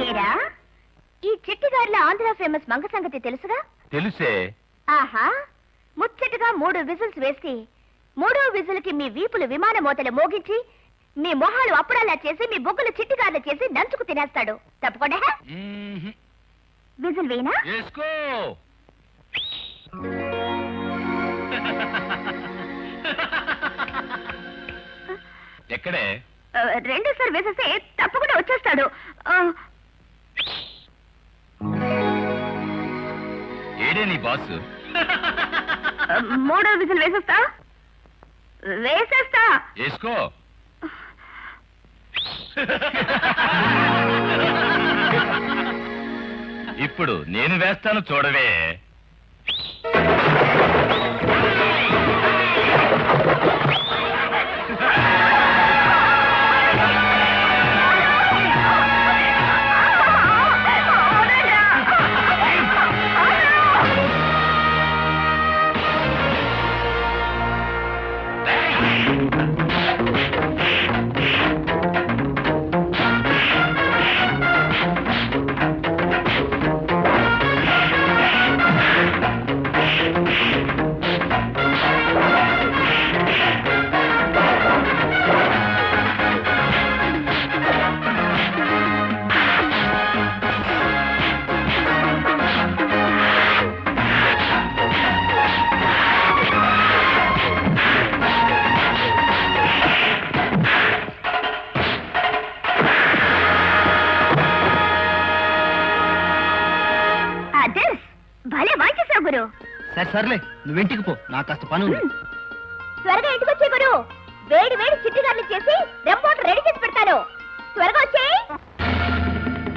ఏరా ఈ చిట్టిగారిలో ఆంధ్ర ఫేమస్ మంగ సంగతి తెలుసుగా? తెలుసే. ఆహా, ముచ్చటగా 3 విజిల్స్ వేసి 3వ విజిల్కి మీ వీపులు విమాన మోతలు మోగించి మీ మొహాలు అప్పుడలా చేసి మీ బొగ్గులు చిట్టిగారులు చేసి దంచుకు తినేస్తాడు. తప్పకుండా విజిల్ వేయనా? ఎక్కడే? రెండోసారి వేసేస్తే తప్పకుండా వచ్చేస్తాడు. ఏడే నీ బాస్? 3వ విజిల్ వేసేస్తా. వేసుకో. ఇప్పుడు నేను వేస్తాను చూడవే. సర్లే, నువ్వింటికి పో, నాకు కాస్త పని ఉంది. త్వరగా ఇంటికి వచ్చే గురు. వేడి వేడి చిట్టిగారులు చేసి రిపోర్ట్ రెడీ చేసి పెడతాను. త్వరగా వచ్చే.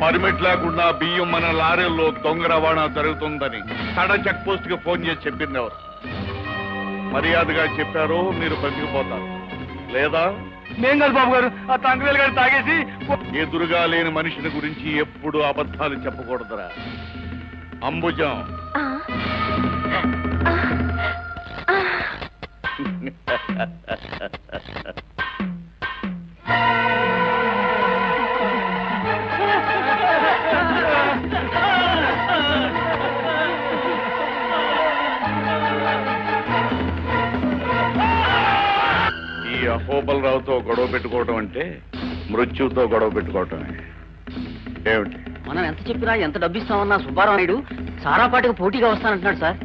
పర్మిట్ లేకుండా బియ్యం మన లారీల్లో దొంగ రవాణా జరుగుతుందని తడ చెక్ పోస్ట్ కి ఫోన్ చేసి చెప్పింది ఎవరు? మర్యాదగా చెప్పారో మీరు బతికిపోతారు, లేదా నేను కాదు బాబు గారు, ఆ తండ్రి గారు తాగేసి. ఎదురుగా లేని మనిషిని గురించి ఎప్పుడు అబద్ధాలు చెప్పకూడదురా. అంబుజం ఈ అహోబలరావుతో గొడవ పెట్టుకోవటం అంటే మృత్యుతో గొడవ పెట్టుకోవటమే. ఏమిటి? మనం ఎంత చెప్పినా ఎంత డబ్బిస్తామన్నా సుబ్బారావు నాయుడు సారాపాటికి పోటీగా వస్తానంటున్నాడు సార్.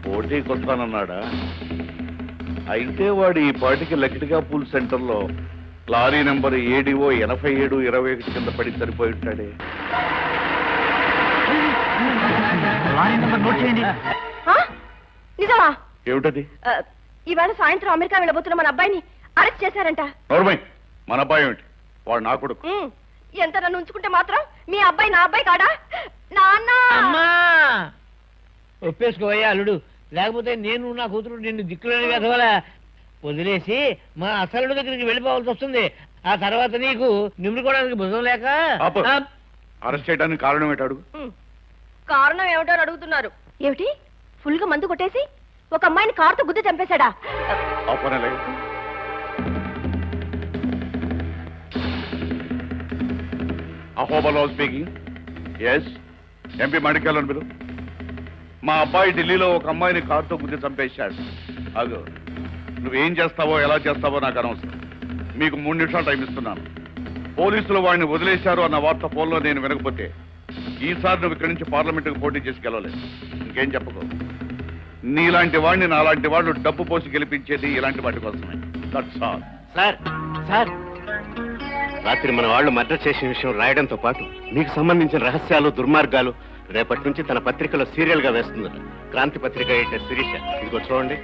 పోటీకి వస్తానన్నాడా? అయితే వాడు ఈ పాటికి లకిటిగా పూల్ సెంటర్లో లారీ నెంబర్ ఏడిఓ 8721 కింద పడి సరిపోయి ఉంటాడే. నిజమా? ఏమిటది? ఇవాళ సాయంత్రం అమెరికా వెళ్ళబోతున్న మన అబ్బాయిని అరెస్ట్ చేశారంట. నోర్మై, మన అబ్బాయి ఏమిటి? వాడు నా కొడుకు. ఎంత నన్ను ఉంచుకుంటే మాత్రం మీ అబ్బాయి నా అబ్బాయి కాడా? నాన్న ఒప్పేసుకోవయ్యా అల్లుడు, లేకపోతే నేను నా కూతురు నిన్ను దిక్కులేని కదవలా వదిలేసి మా అసలుడు దగ్గరికి వెళ్ళిపోవాల్సి వస్తుంది. ఆ తర్వాత నీకు నిమ్ముకోవడానికి భుజం లేక. అరెస్ట్ చేయడానికి కారణం ఏంటి అడుగు. కారణం ఏమిటో అడుగుతున్నారు. ఏమిటి? ఫుల్ గా మందు కొట్టేసి ఒక అమ్మాయిని కారుతో గుద్ది చంపేశాడా? అహోబలరావు స్పీకింగ్. ఎస్, ఎంపీ మడికెళ్ళను మీరు. మా అబ్బాయి ఢిల్లీలో ఒక అమ్మాయిని కారుతో గుద్ది చంపేశాడు. అదో నువ్వేం చేస్తావో ఎలా చేస్తావో నాకు అనవసరం. మీకు 3 నిమిషాలు టైం ఇస్తున్నాను. పోలీసులు వాడిని వదిలేశారు అన్న వార్త ఫోన్లో నేను వినకపోతే ఈసారి నువ్వు ఇక్కడి నుంచి పార్లమెంటుకు పోటీ చేసి గెలవలేదు. ఇంకేం చెప్పకు. నీలాంటి వాడిని నాలాంటి వాడు డబ్బు పోసి గెలిపించేది ఇలాంటి వాటి కోసమే. That's all. సార్ సార్, రాత్రి మన వాళ్ళు మర్డర్ చేసిన విషయం రాయడంతో పాటు మీకు సంబంధించిన రహస్యాలు దుర్మార్గాలు రేపటి నుంచి తన పత్రికలో సీరియల్ గా వేస్తుందట. క్రాంతి పత్రిక ఎడిటర్ శిరీష. ఇదిగో చూడండి.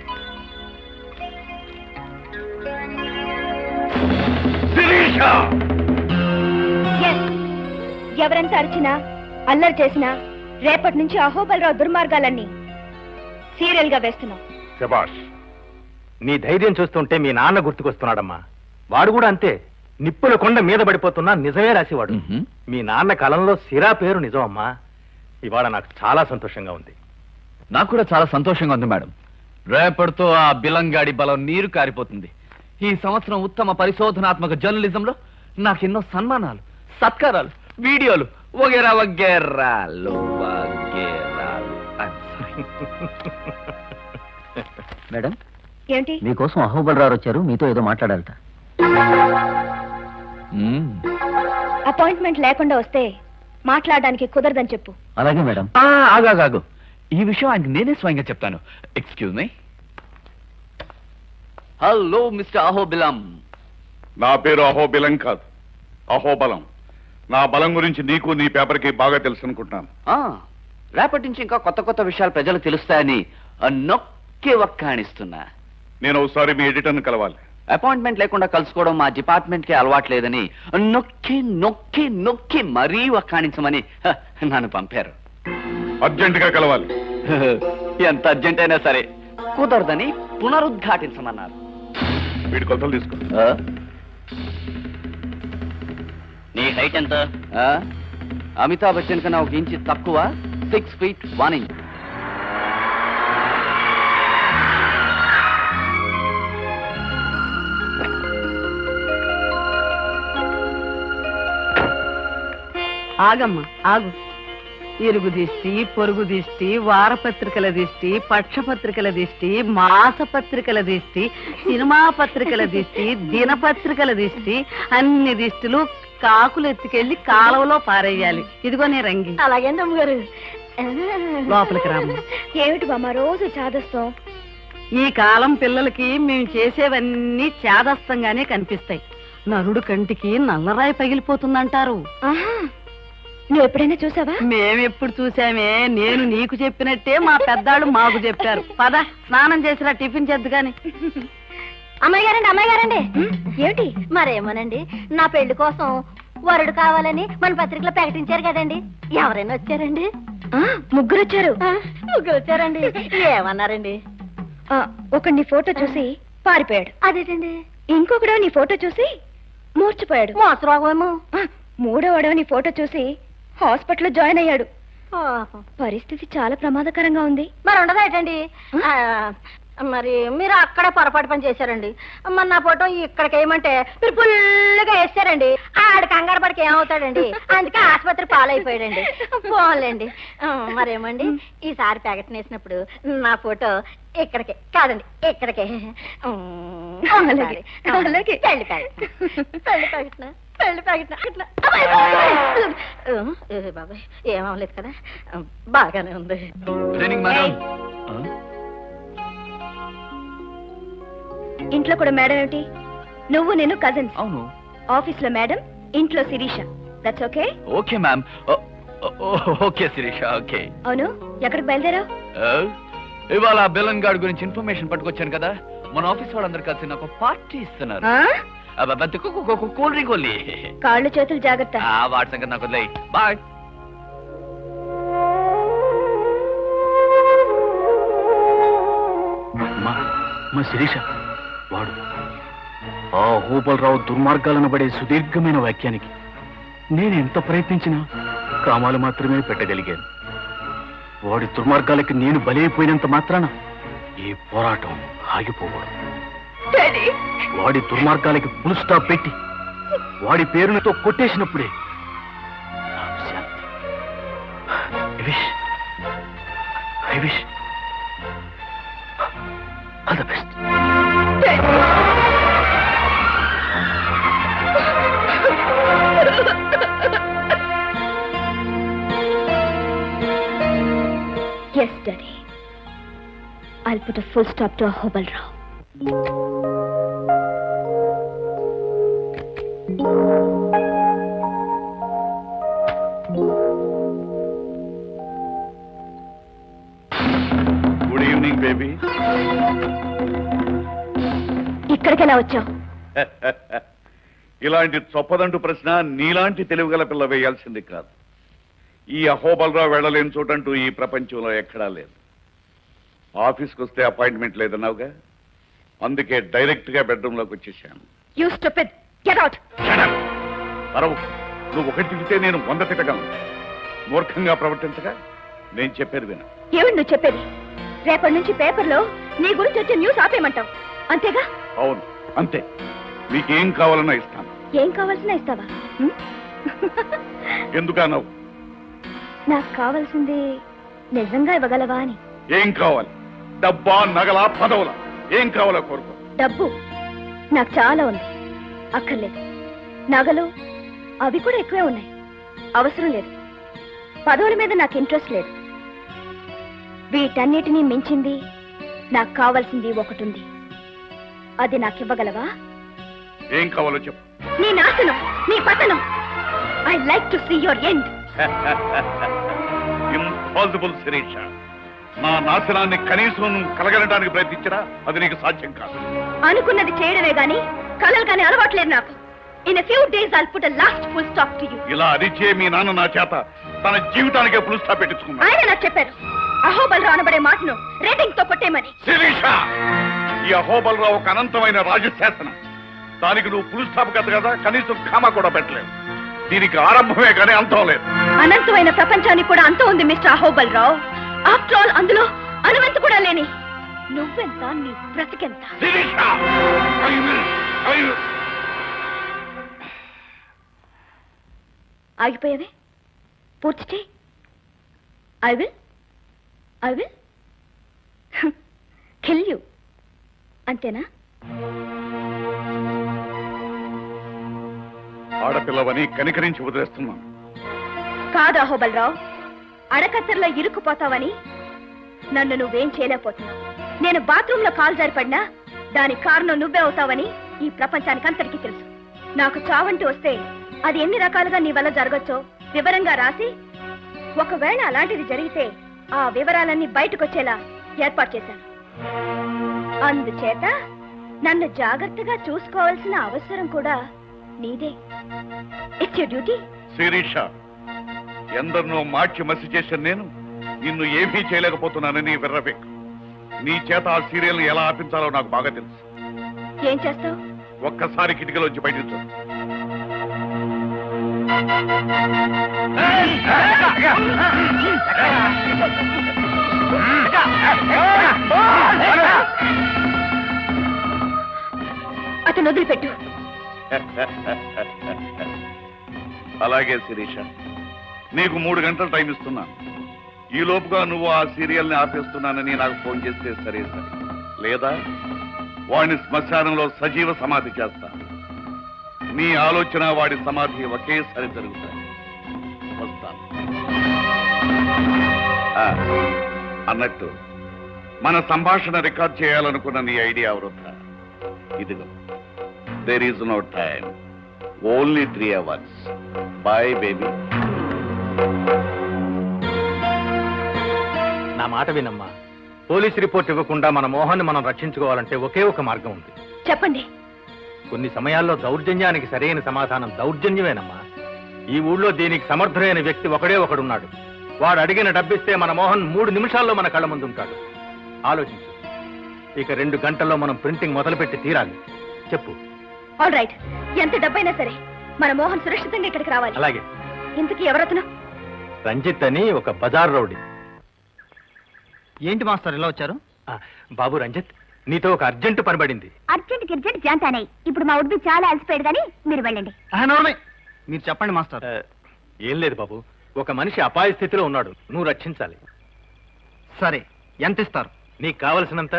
ఎవరెంత అరిచినా అల్లరి చేసినా రేపటి నుంచి అహోబలరావు దుర్మార్గాలన్నీ సీరియల్ గా వేస్తున్నాం. శభాష్. నీ ధైర్యం చూస్తుంటే మీ నాన్న గుర్తుకొస్తున్నాడమ్మా. వాడు కూడా అంతే, నిప్పుల కొండ మీద పడిపోతున్నా నిజమే రాసేవాడు. మీ నాన్న కలంలో సిరా పేరు నిజం అమ్మా. ఇవాళ నాకు చాలా సంతోషంగా ఉంది. నాకు కూడా చాలా సంతోషంగా ఉంది మేడం. రేపటితో ఆ బిలంగాడి బలం నీరు కారిపోతుంది. ఈ సంవత్సరం ఉత్తమ పరిశోధనాత్మక జర్నలిజంలో నాకెన్నో సన్మానాలు, సత్కారాలు, వీడియోలు వగేరా వగేరాలు వగేరాలు. మేడం, ఏంటి? మీకోసం అహోబలరావు వచ్చారు, మీతో ఏదో మాట్లాడాలట. అపాయింట్మెంట్ లేకుండా వస్తే మాట్లాడడానికి కుదరదని చెప్పు. అలాగే మేడం. ఆగాగాగు, ఈ విషయం ఆయనకి నేనే స్వయంగా చెప్తాను. Excuse me. Hello mister Ahobilam. నా పేరు అహోబిలం కాదు, అహోబలం. నా బలం గురించి నీకు నీ పేపర్కి బాగా తెలుసు అనుకుంటున్నాను. రేపటి నుంచి ఇంకా కొత్త కొత్త విషయాలు ప్రజలు తెలుస్తాయని నొక్కి వక్కాణిస్తున్నా. నేను ఒకసారి మీ ఎడిటర్ని కలవాలి. అపాయింట్మెంట్ లేకుండా కలుసుకోవడం మా డిపార్ట్మెంట్ కి అలవాట్లేదని నొక్కి నొక్కి నొక్కి మరీ వక్కాణించమని నన్ను పంపారు. అర్జెంటుగా కలవాలి. ఎంత అర్జెంట్ అయినా సరే కుదరదని పునరుద్ఘాటించమన్నారు. వీడి కొలతలు తీసుకో. నీ హైట్ ఎంత? అమితాబ్ బచ్చన్ కన్నా 1 ఇంచు తక్కువ, 6 feet 1 inch. ఆగమ్మా ఆగు. ఇరుగు దిష్టి, పొరుగు దిష్టి, వారపత్రికల దిష్టి, పక్షపత్రికల దిష్టి, మాసపత్రికల దిష్టి, సినిమా పత్రికల దిష్టి, దినపత్రికల దిష్టి, అన్ని దిష్టిలు కాకులు ఎత్తుకెళ్లి కాలువలో పారేయాలి. ఇదిగో నీ రంగి. అలాగే అమ్మగారు. లోపలికి రామ్మ. ఏమిటి బామ్మ రోజు చాదస్తాం? ఈ కాలం పిల్లలకి మేము చేసేవన్నీ చాదస్తంగానే కనిపిస్తాయి. నరుడు కంటికి నల్లరాయి పగిలిపోతుందంటారు. నువ్వు ఎప్పుడైనా చూసావా? మేమెప్పుడు చూసామే. నేను నీకు చెప్పినట్టే మా పెద్దాళ్ళు మాకు చెప్పారు. పద స్నానం చేసిరా, టిఫిన్ చేద్దు గాని. అమ్మాయి గారండి. ఏమిటి? మరేమోనండి, నా పెళ్లి కోసం వరుడు కావాలని మన పత్రికలో ప్రకటించారు కదండి. ఎవరైనా వచ్చారండి? ముగ్గురు వచ్చారండి. ఏమన్నారండి? ఒకడు నీ ఫోటో చూసి పారిపోయాడు. అదేంటండి? ఇంకొకడు నీ ఫోటో చూసి మూర్చిపోయాడు. మోసరోగమేమో. మూడోవాడు నీ ఫోటో చూసి హాస్పిటల్లో జాయిన్ అయ్యాడు. పరిస్థితి చాలా ప్రమాదకరంగా ఉంది. మరి ఉండదేటండి? మరి మీరు అక్కడ పొరపాటు పని చేశారండి. మరి నా ఫోటో ఇక్కడికి వేయమంటే మీరు ఫుల్గా వేస్తారండి. ఆడ కంగారు పడికి ఏమవుతాడండి? అందుకే ఆసుపత్రి పాలైపోయాడండి. పోలేండి. మరేమండి, ఈసారి ప్యాకెట్ వేసినప్పుడు నా ఫోటో ఇక్కడికే కాదండి, ఇక్కడికే. పెళ్లి ప్యాకెట్ బాబాయ్, ఏమవలేదు కదా? బాగానే ఉంది. ఇంట్లో కూడా మేడం ఏమిటి? నువ్వు నేను కజిన్స్. అవును. ఆఫీస్ లో మేడం, ఇంట్లో Sirisha. That's okay? Okay ma'am. Okay Sirisha, okay. అవును, ఎక్కడికి బయలుదేరావు? ఇవాళ బెలన్ గార్డ్ గురించి ఇన్ఫర్మేషన్ పట్టుకొచ్చాను కదా. మన ఆఫీస్ వాళ్ళందరూ కలిసి నాకు పార్టీ ఇస్తున్నారు. Cool drink only. కాళ్ళు చేతులు జాగ్రత్త. వాటి సంగతి నాకు వదిలేయ్. బాయ్. మా శిరీష వాడు ఆ హోబలరావు దుర్మార్గాలను పడే సుదీర్ఘమైన వాక్యానికి నేను ఎంత ప్రయత్నించినా కామాలు మాత్రమే పెట్టగలిగాను. వాడి దుర్మార్గాలకి నేను బలైపోయినంత మాత్రాన ఈ పోరాటం ఆగిపోకూడదు. వాడి దుర్మార్గాలకి ఫుల్ స్టాప్ పెట్టి వాడి పేరులతో కొట్టేసినప్పుడే I wish all the best. Yes, Daddy. I'll put a full stop to Hobalrao. Good evening baby. ఇక్కడికి ఎలా వచ్చావు? ఇలాంటి చొప్పదంటు ప్రశ్న నీలాంటి తెలివిగల పిల్ల వేయాల్సింది కాదు. ఈ అహోబలరావు వెళ్ళలేని చోటంటూ ఈ ప్రపంచంలో ఎక్కడా లేదు. ఆఫీస్కి వస్తే అపాయింట్మెంట్ లేదన్నావుగా, అందుకే డైరెక్ట్ గా బెడ్రూమ్ లోకి వచ్చేసాను. You stupid! Get out! పరవు, నువ్వు ఒకటి తిరిగితే నేను 100 తిట్టగలను. మూర్ఖంగా ప్రవర్తించగా నేను చెప్పేది విను. ఏమిటి నువ్వు చెప్పేది? రేపటి నుంచి పేపర్లో నీ గురించి వచ్చే న్యూస్ ఆపేయమంటావు, అంతేగా? అవును, అంతే. మీకేం కావాలన్నా ఇస్తాను. ఏం కావాల్సిన ఇస్తావా? ఎందుకన్నావు? నాకు కావాల్సింది నిజంగా ఇవ్వగలవా అని. ఏం కావాలి? డబ్బా, నగలా, పదవులా? ఏం కావాలో కోరుకో. డబ్బు నాకు చాలా ఉంది, అక్కర్లేదు. నగలు అవి కూడా ఎక్కువే ఉన్నాయి, అవసరం లేదు. పదవుల మీద నాకు ఇంట్రెస్ట్ లేదు. వీటన్నిటినీ మించింది నాకు కావాల్సింది ఒకటి ఉంది. అది నాకు ఇవ్వగలవా? ఏం కావాలో చెప్పు. నీ నాశనం, నీ పతనం. I like to see your end. Impossible Sirisha. నా నాశనాన్ని కనీసం నువ్వు కలగనడానికి ప్రయత్నించినా అది నీకు సాధ్యం కాదు. అనుకున్నది చేయడమే గాని కలలు కానీ అలవాట్లేదు నాకు. In a few days I'll put a last full stop to you. ఇలా అరిచే మీ నాన్న నా చేత తన జీవితానికే ఫుల్ స్టాప్ పెట్టించుకున్నాడు. ఆయన నాకు చెప్పారు అహోబలరావు అనబడే మాటను రేటింగ్ తో కొట్టేమని. శిరీష, ఈ అహోబలరావు ఒక అనంతమైన రాజశాసనం. దానికి నువ్వు ఫుల్ స్టాప్ కదా, కనీసం కామా కూడా పెట్టలేవు. దీనికి ఆరంభమే కానీ అంతం లేదు. అనంతమైన ప్రపంచానికి కూడా అంతం ఉంది మిస్టర్ అహోబలరావు. ఆఫ్టర్ ఆల్ అందులో అనువంత కూడా లేని నువ్వెంత, నీ బ్రతికెంత. శిరీష, ఆగిపోయావే, పూర్తి చేయి. I will kill you. అంతేనా? ఆడపిల్లవని కనికరించి వదిలేస్తున్నాను. కాదు అహోబలరావు, అడకత్తెరలో ఇరుక్కుపోతావని నన్ను నువ్వేం చేయలేకపోతున్నావు. నేను బాత్రూంలో కాలు జారిపడినా దానికి కారణం నువ్వే అవుతావని ఈ ప్రపంచానికి అంతటికీ తెలుసు. నాకు చావంటూ వస్తే అది ఎన్ని రకాలుగా నీ వల్ల జరగచ్చో వివరంగా రాసి, ఒకవేళ అలాంటిది జరిగితే ఆ వివరాలన్నీ బయటకొచ్చేలా ఏర్పాటు చేశాను. అందుచేత నన్ను జాగ్రత్తగా చూసుకోవాల్సిన అవసరం కూడా నీదే. It's your duty. శిరీష, ఎందరినో మార్చి మసి చేశాను నేను. నిన్ను ఏమీ చేయలేకపోతున్నానని విర్రవేక్. నీ చేత ఆ సీరియల్ ఎలా ఆపించాలో నాకు బాగా తెలుసు. ఏం చేస్తావు? ఒక్కసారి కిటికీలోంచి బయటికి చూడు. అతను వదిలిపెట్టు. అలాగే శిరీష, నీకు 3 గంటలు టైం ఇస్తున్నాను. ఈ లోపుగా నువ్వు ఆ సీరియల్ని ఆపేస్తున్నానని నాకు ఫోన్ చేస్తే సరే సరే, లేదా వాడిని శ్మశానంలో సజీవ సమాధి చేస్తా. నీ ఆలోచన వాడి సమాధి ఒకేసారి జరుగుతాయి. వస్తాను. అన్నట్టు మన సంభాషణ రికార్డ్ చేయాలనుకున్న నీ ఐడియా వృధా. ఇదిగో, there is no time, only 3 hours. Bye baby. నా మాట వినమ్మా. పోలీస్ రిపోర్ట్ ఇవ్వకుండా మన మోహన్ మనం రక్షించుకోవాలంటే ఒకే ఒక మార్గం ఉంది. చెప్పండి. కొన్ని సమయాల్లో దౌర్జన్యానికి సరైన సమాధానం దౌర్జన్యమేనమ్మా. ఈ ఊళ్ళో దీనికి సమర్థుడైన వ్యక్తి ఒకడే ఒకడున్నాడు. వాడు అడిగిన డబ్బిస్తే మన మోహన్ 3 నిమిషాల్లో మన కళ్ళ ముందు ఉంటాడు. ఆలోచించు. ఇక 2 గంటల్లో మనం ప్రింటింగ్ మొదలుపెట్టి తీరాలి. చెప్పు. ఆల్ రైట్, ఎంత డబ్బైనా సరే మన మోహన్ సురక్షితంగా ఇక్కడికి రావాలి. అలాగే. ఇంతకీ ఎవరతను? రంజిత్ అని ఒక బజార్ రౌడీ. ఏంటి మాస్టర్ ఇలా వచ్చారు? బాబు రంజిత్, నీతో ఒక అర్జెంటు పని పడింది. అర్జెంట్ జాంతానే. ఇప్పుడు మా ఉడిపి చాలా అలసిపోయాడు కానీ మీరు వెళ్ళండి. మీరు చెప్పండి మాస్టర్. ఏం లేదు బాబు, ఒక మనిషి అపాయ స్థితిలో ఉన్నాడు. నువ్వు రక్షించాలి. సరే, ఎంత ఇస్తారు? నీకు కావలసినంత.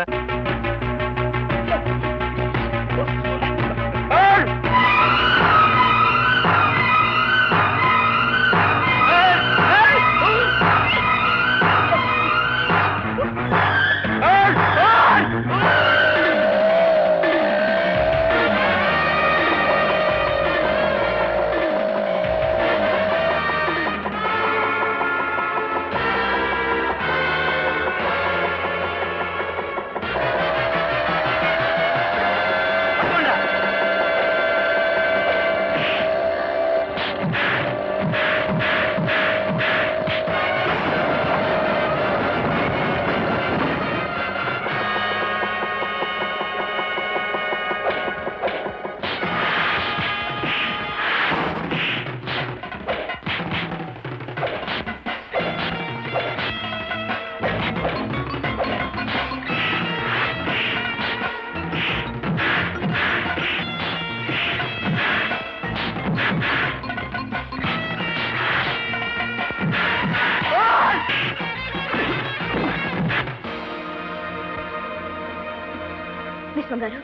విశ్వం గారు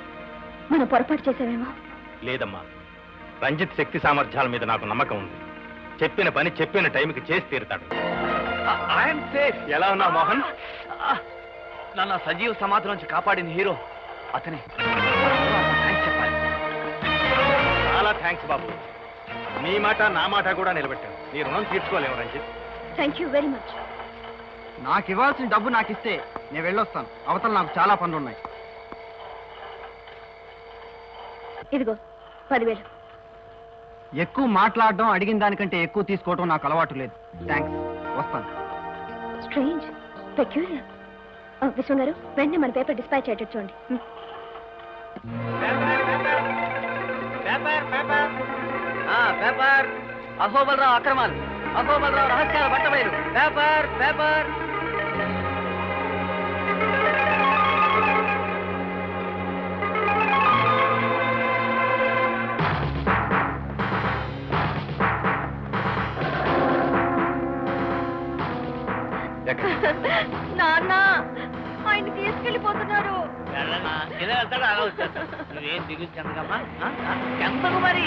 మనం పొరపాటు చేసామేమో. లేదమ్మా, రంజిత్ శక్తి సామర్థ్యాల మీద నాకు నమ్మకం ఉంది. చెప్పిన పని చెప్పిన టైంకి చేసి తీరుతాడు. I'm safe. ఎలా ఉన్నావు మోహన్? నన్ను సజీవ సమాధి నుంచి కాపాడిన హీరో అతనే. థాంక్స్ చెప్పాలి. చాలా థ్యాంక్స్ బాబు. నీ మాట నా మాట కూడా నిలబెట్టాను. నీ రుణం తీర్చుకోలేము Ranjith. Thank you very much. నాకు ఇవ్వాల్సిన డబ్బు నాకు ఇస్తే నేను వెళ్ళొస్తాను. అవతల నాకు చాలా పనులు ఉన్నాయి. ఇదిగో 10,000. ఎక్కువ మాట్లాడడం, అడిగిన దానికంటే ఎక్కువ తీసుకోవడం నాకు అలవాటు లేదు. థ్యాంక్స్, వస్తాను. Strange, peculiar. విశ్వం గారు వెంటనే మన పేపర్ డిస్పాచ్ అయ్యేటట్టు చూడండి. పేపర్ అహోబలరావు అక్రమాలు, అహోబలరావు రహస్యాల బట్టబయలు. Paper paper. నాన్న ఆయన తీసుకెళ్ళిపోతున్నారు. వెళ్ళనా? ఇలా వెళ్తాడు, అలా వచ్చేస్తాడు. నువ్వేం దిగులు చెందకమ్మా. ఎంతకు మరి?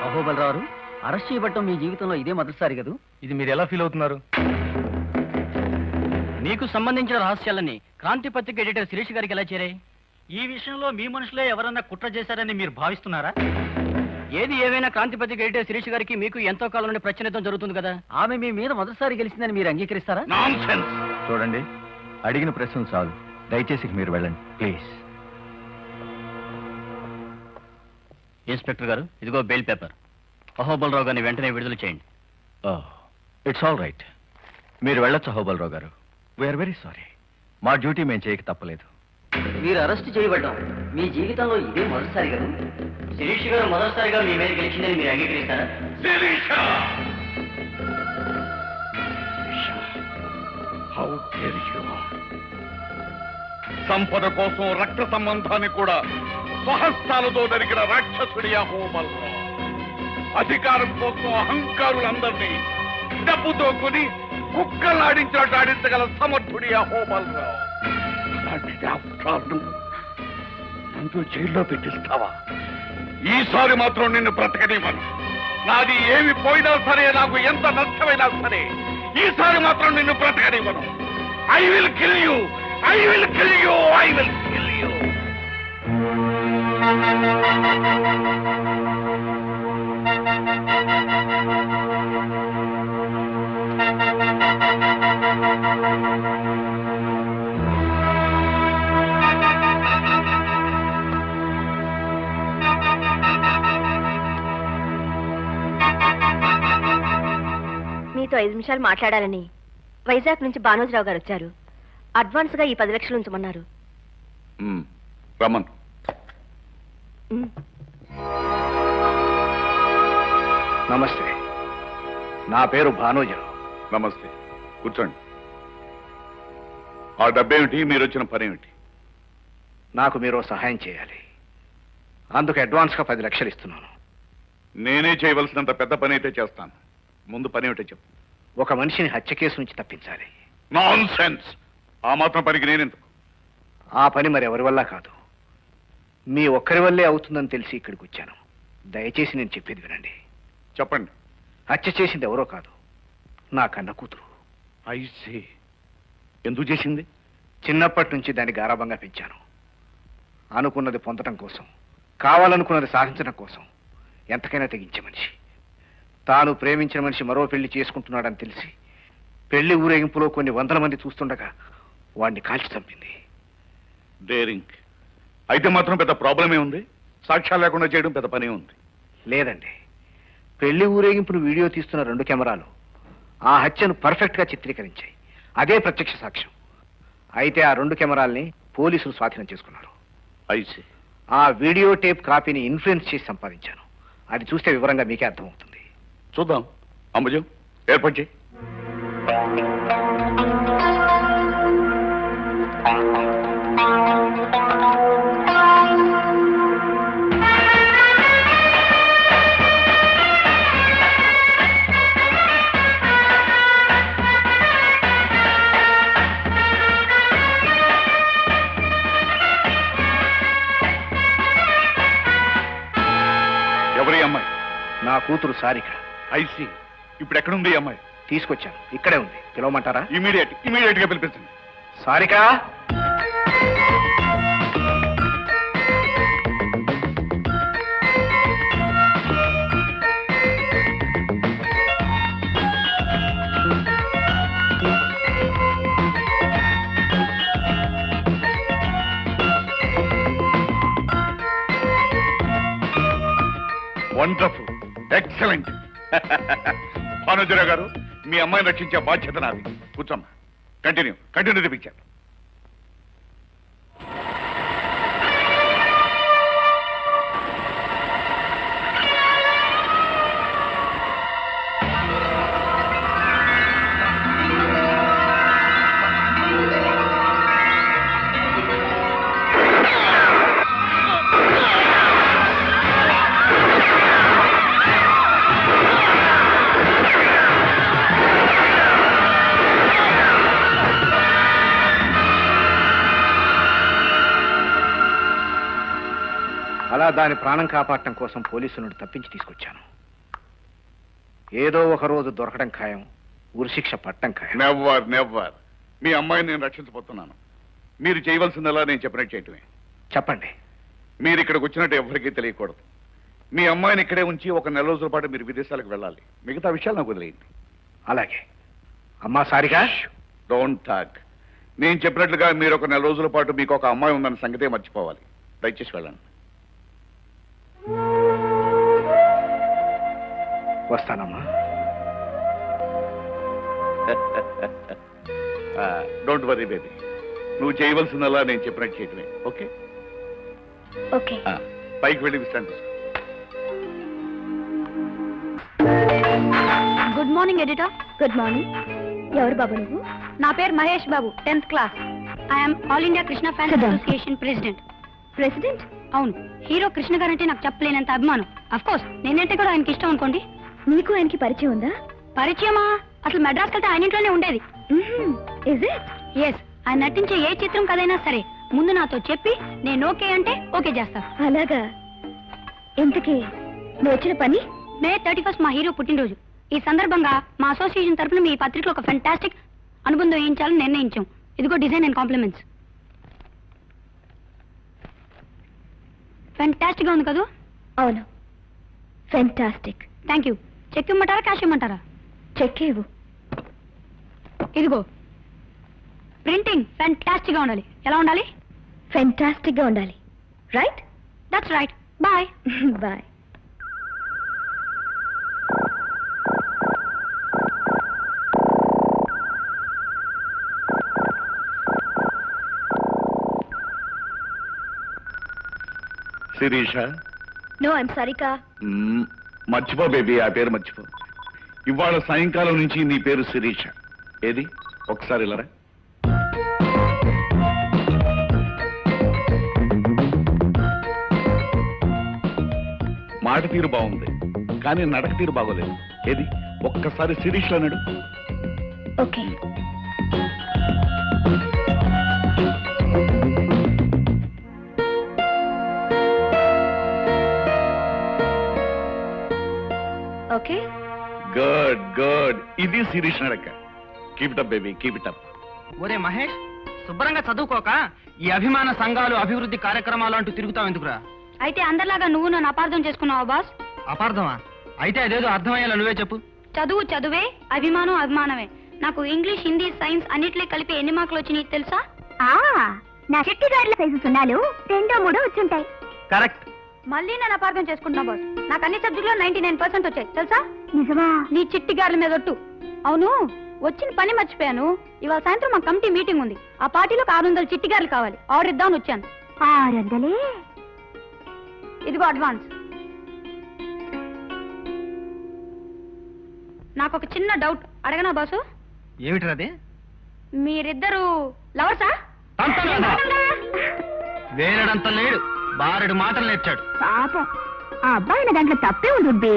అహోబలరావు అరెస్ట్ చేయబట్టం మీ జీవితంలో ఇదే మొదటిసారి కదూ? ఇది మీరు ఎలా ఫీల్ అవుతున్నారు? మీకు సంబంధించిన రహస్యాలన్నీ క్రాంతి పత్రిక ఎడిటర్ శిరీష్ గారికి ఎలా చేరాయి? ఈ విషయంలో మీ మనుషులే ఎవరన్నా కుట్ర చేశారని మీరు భావిస్తున్నారా? ఏది ఏమైనా క్రాంతి పత్రిక ఎడిటర్ శిరీష్ గారికి మీకు ఎంతో కాలం నుండి ప్రశ్నితం జరుగుతుంది కదా. ఆమె మీ మీద మొదటిసారి గెలిచిందని మీరు అంగీకరిస్తారా? నాన్సెన్స్. చూడండి, అడిగిన ప్రశ్నలు చాలు. దయచేసి మీరు వెళ్ళండి ప్లీజ్. ఇన్స్పెక్టర్ గారు, ఇదిగో బెయిల్ పేపర్. అహోబలరావు గారిని వెంటనే విడుదల చేయండి. It's all right. మీరు వెళ్ళొచ్చు అహోబలరావు గారు. We're very sorry. మా డ్యూటీ మేము చేయక తప్పలేదు. మీరు అరెస్ట్ చేయబడ్డాం మీ జీవితంలో ఇదే మొదటిసారి కదా? శిరీష్ గారు మొదటిసారిగా మీ మీద గెలిచిందని మీరు అంగీకరిస్తారా? How dare you? సంపద కోసం రక్త సంబంధాన్ని కూడా స్వహస్తాలతో జరిగిన రాక్షసుడి అహోబలరావు. అధికారం కోసం అహంకారులందరినీ డబ్బుతో కొని కుక్కలాడించినట్టు ఆడించగల సమర్థుడి అహోబలరావు. అలాంటిది నన్ను జైల్లో పెట్టిస్తావా? ఈసారి మాత్రం నిన్ను బ్రతకనివ్వను. నాది ఏమి పోయినా సరే, నాకు ఎంత నష్టమైనా సరే, ఈసారి మాత్రం నిన్ను బ్రతకనివ్వను. I will kill you, I will kill you, I will kill you. మీతో 5 నిమిషాలు మాట్లాడాలని వైజాగ్ నుంచి బానోజరావు గారు వచ్చారు. అడ్వాన్స్ గా ఈ 10 లక్షలు ఉంచమన్నారు. రమన్. నమస్తే, నా పేరు భానోజరావు. నమస్తే, కూర్చోండి. ఆ డబ్బేమిటి? మీరు వచ్చిన పని ఏమిటి? నాకు మీరు సహాయం చేయాలి. అందుకు అడ్వాన్స్గా 10 లక్షలు ఇస్తున్నాను. నేనే చేయవలసినంత పెద్ద పని అయితే చేస్తాను. ముందు పని ఏమిటో చెప్పు. ఒక మనిషిని హత్య కేసు నుంచి తప్పించాలి. నాన్సెన్స్. ఆ మాత్రం పనికి నేనెందుకు? ఆ పని మరి ఎవరి వల్ల కాదు, మీ ఒక్కరి వల్లే అవుతుందని తెలిసి ఇక్కడికి వచ్చాను. దయచేసి నేను చెప్పేది వినండి. చెప్పండి. హత్య చేసింది ఎవరో కాదు, నా కన్న కూతురు. ఐసీ. ఎందుకు చేసింది? చిన్నప్పటి నుంచి దాన్ని గారాబంగా పెంచాను. అనుకున్నది పొందడం కోసం, కావాలనుకున్నది సాధించడం కోసం ఎంతకైనా తెగించే మనిషి. తాను ప్రేమించిన మనిషి మరో పెళ్లి చేసుకుంటున్నాడని తెలిసి పెళ్లి ఊరేగింపులో కొన్ని 100 మంది చూస్తుండగా వాడిని కాల్చి చంపింది. డేరింగ్. అయితే మాత్రం పెద్ద ప్రాబ్లమే ఉంది. సాక్ష్యాలు లేకుండా చేయడం పెద్ద పనే ఉంది. లేదండి, పెళ్లి ఊరేగింపును వీడియో తీస్తున్న 2 కెమెరాలు ఆ హత్యను పర్ఫెక్ట్ గా చిత్రీకరించాయి. అదే ప్రత్యక్ష సాక్ష్యం. అయితే ఆ 2 కెమెరాల్ని పోలీసులు స్వాధీనం చేసుకున్నారు. ఐసీ. ఆ వీడియో టేప్ కాపీని ఇన్ఫ్లుయెన్స్ చేసి సంపాదించాను. అది చూస్తే వివరంగా మీకే అర్థమవుతుంది. చూద్దాం. అంబుజం, ఏర్పాటు చేయి. నా కూతురు సారిక. ఐసి ఇప్పుడు ఎక్కడుంది ఈ అమ్మాయి? తీసుకొచ్చాను, ఇక్కడే ఉంది. పిలవమంటారా? ఇమీడియట్ గా పిలిపించండి. Sarika, wonderful, excellent. భానుజరావు గారు, మీ అమ్మాయిని రక్షించే బాధ్యత నాది. కూర్చోమ్మా. కంటిన్యూ తెప్పించాను. అలా దాని ప్రాణం కాపాడటం కోసం పోలీసులను తప్పించి తీసుకొచ్చాను. ఏదో ఒక రోజు దొరకడం ఖాయం, ఉరిశిక్ష పట్టడం ఖాయం. నెవర్. మీ అమ్మాయిని నేను రక్షించబోతున్నాను. మీరు చేయవలసిందలా నేను చెప్పినట్టు చేయటమే. చెప్పండి. మీరు ఇక్కడికి వచ్చినట్టు ఎవరికీ తెలియకూడదు. మీ అమ్మాయిని ఇక్కడే ఉంచి ఒక నెల రోజుల పాటు మీరు విదేశాలకు వెళ్ళాలి. మిగతా విషయాలు నాకు వదిలేయండి. అలాగే. అమ్మా సారిక, డోంట్ టాక్. నేను చెప్పినట్లుగా మీరు ఒక నెల రోజుల పాటు మీకు ఒక అమ్మాయి ఉందన్న సంగతే మర్చిపోవాలి. దయచేసి వెళ్ళండి. వస్తానమ్మా. Don't worry baby. నువ్వు చేయవలసిందల్లా నేను చెప్పినట్టు చేయటమే. Okay okay. పైకి వెళ్ళి విశ్రాంతి. Good morning editor. Good morning. ఎవరు బాబు నువ్వు? నా పేరు Mahesh Babu, 10th class. I'm all India Krishna fans association president. President? అవును. హీరో కృష్ణ గారంటే నాకు చెప్పలేనంత అభిమానం. అఫ్ కోర్స్ నేనంటే కూడా ఆయనకి ఇష్టం అనుకోండి. నీకు ఆయనకి పరిచయం ఉందా? పరిచయమా? అసలు మెడ్రాస్ వెళ్తే ఆయన ఇంట్లోనే ఉండేది. ఎస్. ఆయన నటించే ఏ చిత్రం కదైనా సరే ముందు నాతో చెప్పి నేను ఓకే అంటే ఓకే చేస్తా. అలాగా. ఇంతకీ నువ్వు వచ్చిన పని? మే 31 మా హీరో పుట్టినరోజు. ఈ సందర్భంగా మా అసోసియేషన్ తరఫున మీ పత్రికలో ఒక ఫెంటాస్టిక్ అనుబంధం వేయించాలని నిర్ణయించాం. ఇదిగో డిజైన్ అండ్ కాంప్లిమెంట్స్. ఫెంటాస్టిక్ గా ఉంది కదా? అవును, ఫెంటాస్టిక్. Thank you. చెక్ ఇమ్మంటారా, క్యాష్ ఇమ్మంటారా? చెక్ ఇవ్వు. ఇదిగో. ప్రింటింగ్ ఫెంటాస్టిక్ గా ఉండాలి. ఎలా ఉండాలి? ఫెంటాస్టిక్ గా ఉండాలి. Right? That's right. Bye. Bye. Sirisha? No, I'm Sarika. మర్చిపో బేబీ, ఆ పేరు మర్చిపో. ఇవాళ సాయంకాలం నుంచి నీ పేరు శిరీష. ఏది ఒకసారి ఇలారా. మాట తీరు బాగుంది, కానీ నడక తీరు బాగోలేదు. ఏది ఒక్కసారి శిరీష్ అన్నాడు. ఓకే. ఓకే. గుడ్. ఇది శిరీష్ నడక. Keep it up baby, keep it up. ఒరే మహేష్, శుభ్రంగా చదువుకోక ఈ అభిమాన సంఘాలు, అభివృద్ధి కార్యక్రమాలు అంటూ తిరుగుతావు ఎందుకురా? అయితే అందరిలాగా నువ్వు నన్ను అపార్థం చేసుకున్నావా బాస్? అపార్థమా? అయితే అదేదో అర్థమయ్యేలా నువ్వే చెప్పు. చదువు చదువే, అభిమానం అభిమానమే. నాకు ఇంగ్లీష్, హిందీ, సైన్స్ అన్నిట్లో కలిపి ఎన్ని మార్కులు వచ్చినాయి తెలుసా? నా చెట్టి గారిల సైజు సున్నాలు 2, 3 వచ్చుంటాయి. కరెక్ట్. మళ్ళీ నేను అపార్థం చేసుకుంటున్నా బాస్. నాకు అన్ని సబ్జెక్టులో 99% వచ్చాయి తెలుసా? నిజమా? నీ చిట్టి గార్ల మీద ఒట్టు. అవును, వచ్చిన పని మర్చిపోయాను. ఇవాళ సాయంత్రం మా కమిటీ మీటింగ్ ఉంది. ఆ పార్టీలో 600 చిట్టి గారులు కావాలి. ఆర్డర్ ఇద్దామని వచ్చాను. 600? ఇదిగో అడ్వాన్స్. నాకు ఒక చిన్న డౌట్, అడగనా బాసు? ఏమిటది? మీరిద్దరు లవర్సా? వేరడంత లేడు, బారెడు మాటలు నేర్చాడు. పాపం, ఆ అబ్బాయి దాంట్లో తప్పే ఉంది.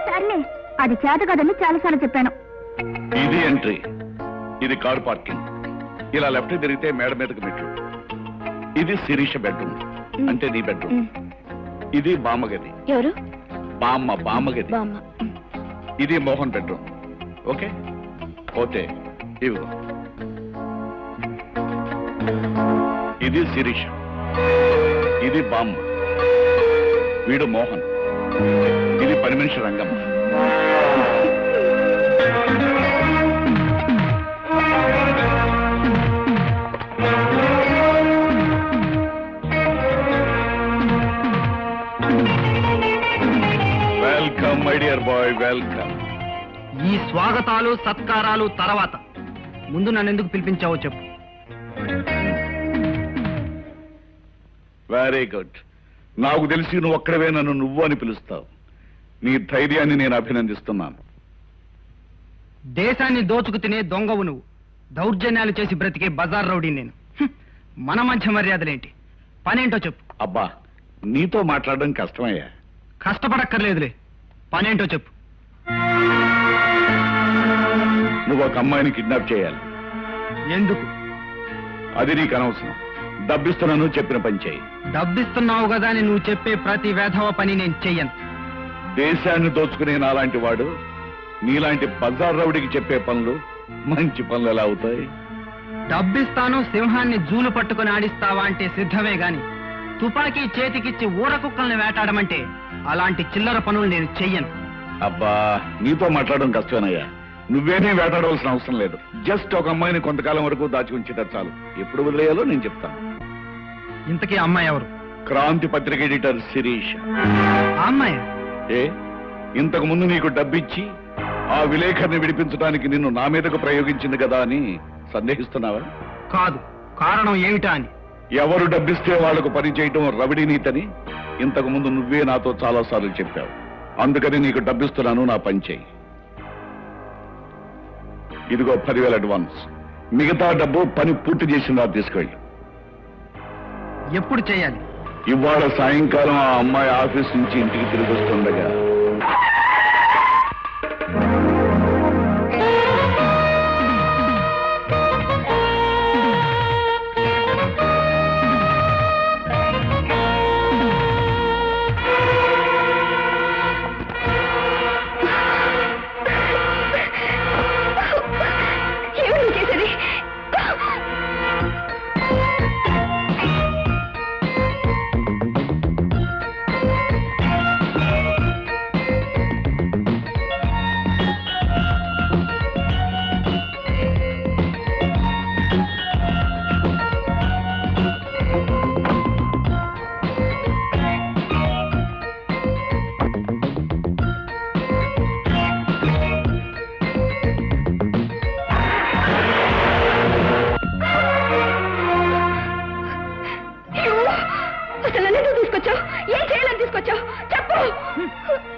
సర్లే, అది చేత కదని చాలాసార్లు చెప్పాను. ఇది ఎంట్రీ, ఇది కార్ పార్కింగ్. ఇలా లెఫ్ట్ తిరిగితే మేడ మీదకి మెట్లు. ఇది శిరీష బెడ్రూమ్, అంటే నీ బెడ్రూమ్. ఇది బామ్మగది. ఎవరు? బామ్మ గది. ఇది మోహన్ బెడ్రూమ్. Okay, okay. ఇవి ఇది శిరీష, ఇది బామ్మ, వీడు మోహన్, ఇది పని మనిషి Rangamma. Welcome my dear bye, welcome. ఈ స్వాగతాలు సత్కారాలు తర్వాత ముందు నన్ను ఎందుకు పిలిపించావో చెప్పు. Very good. నాకు తెలిసి నువ్వు ఒక్కడవే నన్ను నువ్వు అని పిలుస్తావు. నీ ధైర్యాన్ని నేను అభినందిస్తున్నాను. దేశాన్ని దోచుకు తినే దొంగవు నువ్వు. దౌర్జన్యాలు చేసి బ్రతికే బజార్ రౌడీ నేను. మన మధ్య మర్యాదలేంటి? పనేంటో చెప్పు. అబ్బా, నీతో మాట్లాడడం కష్టమయ్యా. కష్టపడక్కర్లేదులే, పనేంటో చెప్పు. నువ్వు ఒక అమ్మాయిని కిడ్నాప్ చేయాలి. ఎందుకు? అది నీకు అనవసరం. డబ్బిస్తున్నాను, చెప్పిన పని చేయి. డబ్బిస్తున్నావు కదా అని నువ్వు చెప్పే ప్రతి వేధవ పని నేను చెయ్యను. దేశాన్ని దోచుకునే నాలాంటి వాడు నీలాంటి బజార్ రౌడికి చెప్పే పనులు మంచి పనులు ఎలా అవుతాయి? డబ్బిస్తాను, సింహాన్ని జూలు పట్టుకుని ఆడిస్తావా అంటే సిద్ధమే గాని తుపాకీ చేతికిచ్చి ఊర కుక్కల్ని వేటాడమంటే అలాంటి చిల్లర పనులు నేను చెయ్యను. అబ్బా, నీతో మాట్లాడడం కష్టమేనయ్యా. నువ్వేనే వేటాడవలసిన అవసరం లేదు. జస్ట్ ఒక అమ్మాయిని కొంతకాలం వరకు దాచి ఉంచితే చాలు. ఎప్పుడు వదిలేయాలో నేను చెప్తాను. ఇంతకీ అమ్మాయి ఎవరు? క్రాంతి పత్రిక ఎడిటర్ శిరీష. ఆ అమ్మాయి ఏ ఇంతకు ముందు నీకు డబ్బిచ్చి ఆ విలేకరిని విడిపించడానికి నిన్ను నా మీదకు ప్రయోగించింది కదా అని సందేహిస్తున్నావా? కాదు. కారణం ఏమిటా అని. ఎవరు డబ్బిస్తే వాళ్లకు పని చేయటం రవిడి నీతని ఇంతకు ముందు నువ్వే నాతో చాలా సార్లు చెప్పావు. అందుకని నీకు డబ్బిస్తున్నాను, నా పని చేయి. ఇదిగో 10,000 అడ్వాన్స్. మిగతా డబ్బు పని పూర్తి చేసిందా తీసుకెళ్ళి. ఎప్పుడు చేయాలి? ఇవాళ సాయంకాలం ఆ అమ్మాయి ఆఫీస్ నుంచి ఇంటికి తిరిగి వస్తుండగా.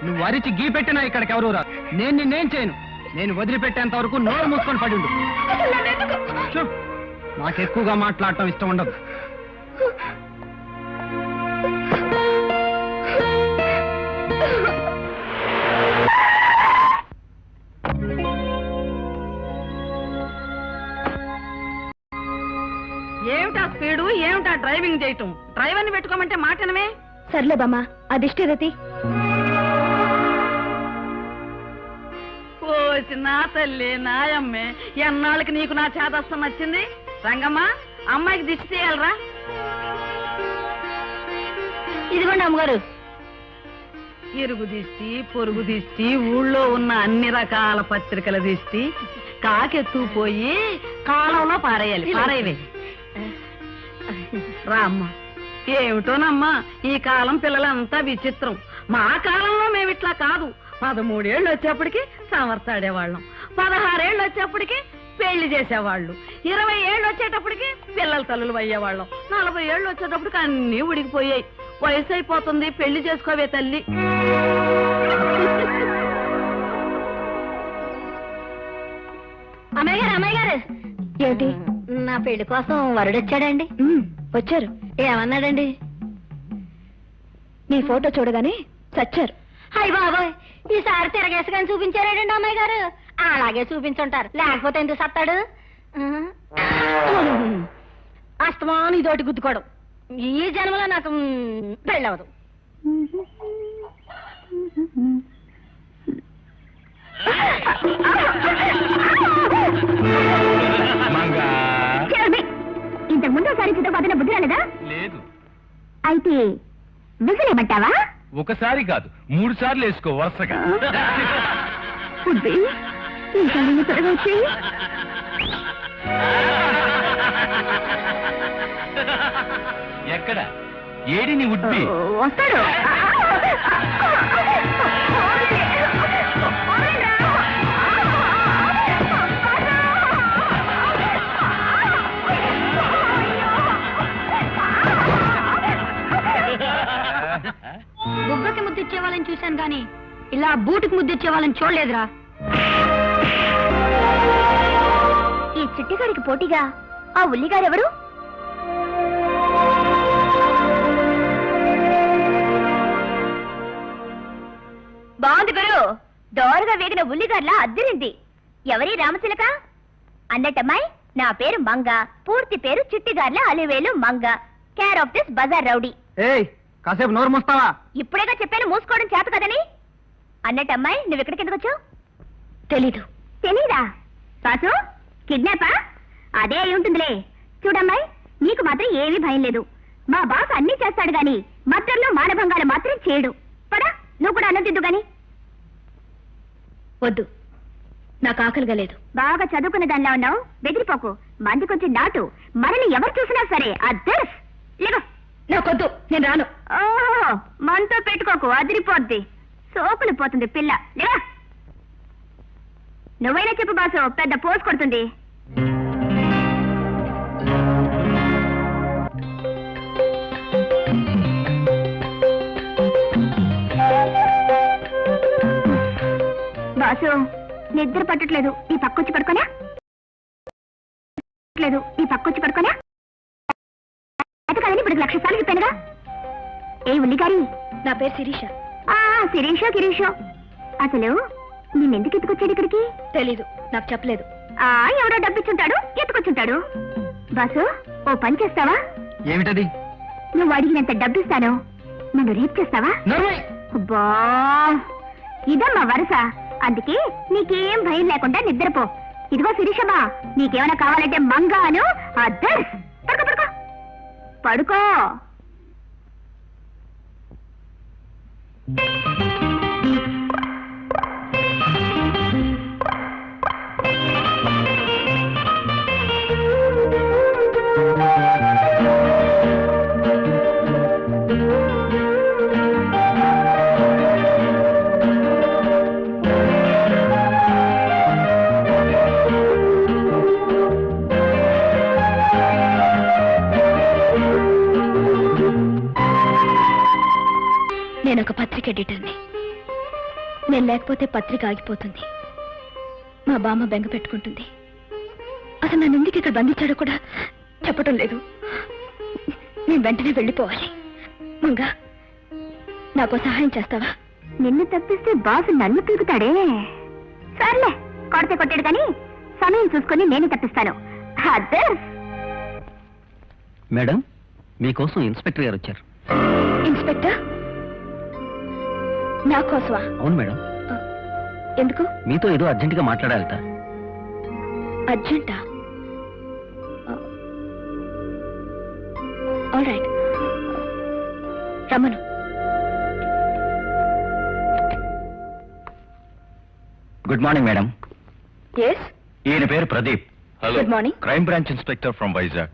నువ్వు అరిచి గీ పెట్టినా ఇక్కడికి ఎవరు రా. నేను నిన్నేం చేయను. నేను వదిలిపెట్టేంత వరకు నోరు మూసుకొని పడి ఉండు. నాకు ఎక్కువగా మాట్లాడటం ఇష్టం ఉండదు. ఏమిటా స్పీడు, ఏమిటా డ్రైవింగ్ చేయటం? డ్రైవర్ని పెట్టుకోమంటే మాటనమే. సర్లే బామ్మా, అదిష్టరతి. ఓసి నా తల్లి నాయమ్మే, ఎన్నాళ్ళకి నీకు నా చేదస్తం వచ్చింది. రంగమ్మ, అమ్మాయికి దిష్టి తీయాలరా. ఇదిగోండి అమ్మగారు. ఇరుగు దిష్టి, పొరుగు దిష్టి, ఊళ్ళో ఉన్న అన్ని రకాల పత్రికల దిష్టి కాకెత్తుపోయి కాలంలో పారేయాలి. పారేయవే రామ్మ. ఏమిటోనమ్మా, ఈ కాలం పిల్లలంతా విచిత్రం. మా కాలంలో మేమిట్లా కాదు. 13 ఏళ్ళు వచ్చేప్పటికి సమర్థాడేవాళ్ళం, 16 ఏళ్ళు వచ్చేప్పటికి పెళ్లి చేసేవాళ్ళు, 20 ఏళ్ళు వచ్చేటప్పటికి పిల్లల తల్లులు అయ్యేవాళ్ళం, 40 ఏళ్ళు వచ్చేటప్పటికి అన్నీ ఉడికిపోయాయి. వయసు అయిపోతుంది, పెళ్లి చేసుకోవే తల్లి. అమ్మాయి గారు, అమ్మాయి గారు. ఏమిటి? నా పెళ్లి కోసం వరుడొచ్చాడండి. వచ్చారు. ఏమన్నాడండి? నీ ఫోటో చూడగానే చచ్చారు. అయ్య బాబోయ్, ఈసారి తిరగేసుకొని చూపించారాడండి అమ్మాయి గారు. అలాగే చూపించుంటారు, లేకపోతే ఎందుకు సత్తాడు? అస్తమాను ఇదోటి గుద్దుకోవడం. ఈ జన్మలో నాకు పెళ్ళవదు. ఇంతకు ముందు ఒకసారి చిత్తపోతున్న బుద్ధి రాలేదా? లేదు. అయితే విసిలేమంటావా? ఒకసారి కాదు 3 సార్లు వేసుకో వరుసగా. బుద్ధి ఈసారి త్వరగా వచ్చేయి. ఎక్కడ ఏడిని ఉడ్బి? వస్తాడు. బుగ్గకి ముద్దిచ్చే వాళ్ళని చూశాను గాని ఇలా బూటుకి ముద్దిచ్చే వాళ్ళని చూడలేదురా. ఈ చిట్టిగారికి పోటీగా ఆ ఉల్లిగారెవరు? బాగుంది గురు. దోరగా వేగిన ఉల్లిగార్లా అద్దిరింది. ఎవరి రామచిలక? అన్నట్టమ్మాయి, నా పేరు మంగ, పూర్తి పేరు చిట్టిగార్ల Alivelu Manga, care of this బజార్ రౌడీ. ఏయ్ కాసేపు నోరు మూస్తావా? ఇప్పుడేగా చెప్పాను మూసుకోవడం చేత కదని. అన్నట్టమ్మాయి, నువ్వు ఇక్కడికి ఎందుకు వచ్చావు? తెలీదు. తెలీదా? బాసు కిడ్నాపా? అదే అయి ఉంటుందిలే. చూడమ్మాయి, నీకు మాత్రం ఏమీ భయం లేదు. మా బాస్ అన్నీ చేస్తాడు గాని మద్దర్లో మానభంగాలు మాత్రం చేయడు. పదా, నువ్వు కూడా అన్నదిద్దు గాని. వద్దు, నాకు ఆకలిగా లేదు. బాగా చదువుకున్న దానిలా ఉన్నావు, బెదిరిపోకు. మంది కొంచెం నాటు. మనల్ని ఎవరు చూసినా సరే అద్దర్స్ లేవు. నాకొద్దు, నేను రాను. ఓహో, మనతో పెట్టుకోకు, అదిరిపోద్ది. సోపులు పోతుంది పిల్ల. లేవా? నువ్వైనా చెప్పు బాసు, పెద్ద పోసు కొడుతుంది. బాసు, నిద్ర పట్టట్లేదు. ఈ పక్కొచ్చి పడుకోనా? ఈ పక్కొచ్చి పడుకోనా? అది కాదని ఇప్పుడు 1,00,000 సార్లు చెప్పానుగా. ఏ ఉల్లిగారి, నా పేరు శిరీష. శిరీషో గిరీషో. అసలు నిన్నెందుకు ఎత్తుకొచ్చాడు ఇక్కడికి? తెలీదు, నాకు చెప్పలేదు. ఎవడో డబ్బిచ్చుంటాడు, ఎత్తుకొచ్చుంటాడు. బాసు, ఓ పని చేస్తావా? ఏమిటది? నువ్వు అడిగినంత డబ్బిస్తాను, నన్ను రేప్ చేస్తావా? అబ్బా, ఇదమ్మా వరుస. అందుకే నీకేం భయం లేకుండా నిద్రపో. ఇదిగో శిరీషమ్మా, నీకేమైనా కావాలంటే మంగాను అద్దర్స్. పడుకో పడుకో పడుకో. నేను ఒక పత్రిక ఎడిటర్ని. నేను లేకపోతే పత్రిక ఆగిపోతుంది. మా బామ్మ బెంగ పెట్టుకుంటుంది. అసలు నన్ను ఎందుకు ఇక్కడ బంధించాడో కూడా చెప్పటం లేదు. నేను వెంటనే వెళ్ళిపోవాలి. మంగా, నాకు సహాయం చేస్తావా? నిన్ను తప్పిస్తే బాసు నన్ను పీకుతాడే. సర్లే, కొడితే కొట్టాడు కానీ సమయం చూసుకుని నేను తప్పిస్తాను. మేడం, మీకోసం ఇన్స్పెక్టర్ గారు వచ్చారు. ఇన్స్పెక్టర్? నా కోసమా? అవును మేడం. ఎందుకు? మీతో ఏదో అర్జెంటుగా మాట్లాడాలట. అర్జెంటా? ఆల్ రైట్, రమ్మను. Good morning madam. ఎస్, ఈయన పేరు Pradeep. Hello. Good morning. Crime branch inspector from Vizag.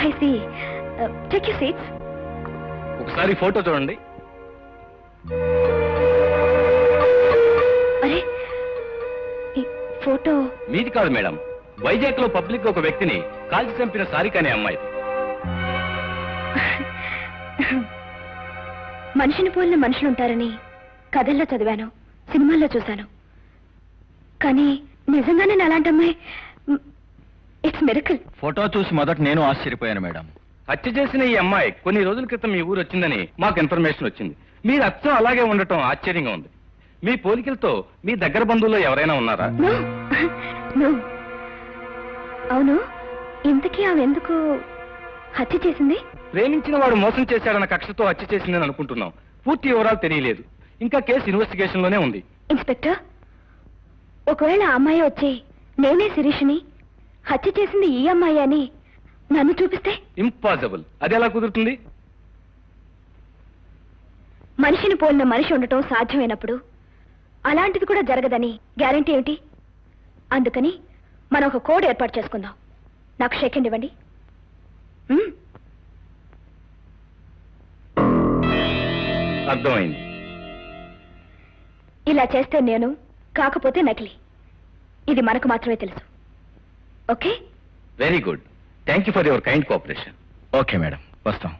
I see. Take your seats. ఒకసారి ఫోటో చూడండి. అరే, ఈ ఫోటో మీది కాదు మేడం. వైజాగ్ లో పబ్లిక్ ఒక వ్యక్తిని కాల్చి చంపిన సారిక అనే అమ్మాయి. మనిషిని పోలిన మనుషులుంటారని కథల్లో చదివాను, సినిమాల్లో చూశాను. కానీ నిజంగానే అలాంటి అమ్మాయి. It's miracle. ఫోటో చూసి మొదట నేను ఆశ్చర్యపోయాను మేడం. హత్య చేసిన ఈ అమ్మాయి కొన్ని రోజుల క్రితం మీ ఊరు వచ్చిందని మాకు ఇన్ఫర్మేషన్ వచ్చింది. మీరు అచ్చం అలాగే ఉండటం ఆశ్చర్యంగా ఉంది. మీ పోలికలతో మీ దగ్గర బంధువుల్లో ఎవరైనా ఉన్నారా? అవును, ఇంతకీ ఆమె ఎందుకు హత్య చేసింది? ప్రేమించిన వాడు మోసం చేశాడన్న కక్షతో హత్య చేసిందని అనుకుంటున్నాం. పూర్తి వివరాలు తెలియలేదు. ఇంకా కేసు ఇన్వెస్టిగేషన్ లోనే ఉంది. ఇన్స్పెక్టర్, ఒకవేళ ఆ అమ్మాయి వచ్చి నేనే శిరీష్ని, హత్య చేసింది ఈ అమ్మాయి అని నన్ను చూపిస్తే? ఇంపాసిబుల్. అది ఎలా కుదురుతుంది? మనిషిని పోలిన మనిషి ఉండటం సాధ్యమైనప్పుడు అలాంటిది కూడా జరగదని గ్యారెంటీ ఏమిటి? అందుకని మనం ఒక కోడ్ ఏర్పాటు చేసుకుందాం. నాకు షేక్ హ్యాండ్ ఇవ్వండి. అర్థమైంది. ఇలా చేస్తే నేను, కాకపోతే నకిలీ. ఇది మనకు మాత్రమే తెలుసు. Okay? Very good. Thank you for your kind cooperation. Okay madam, వస్తాం.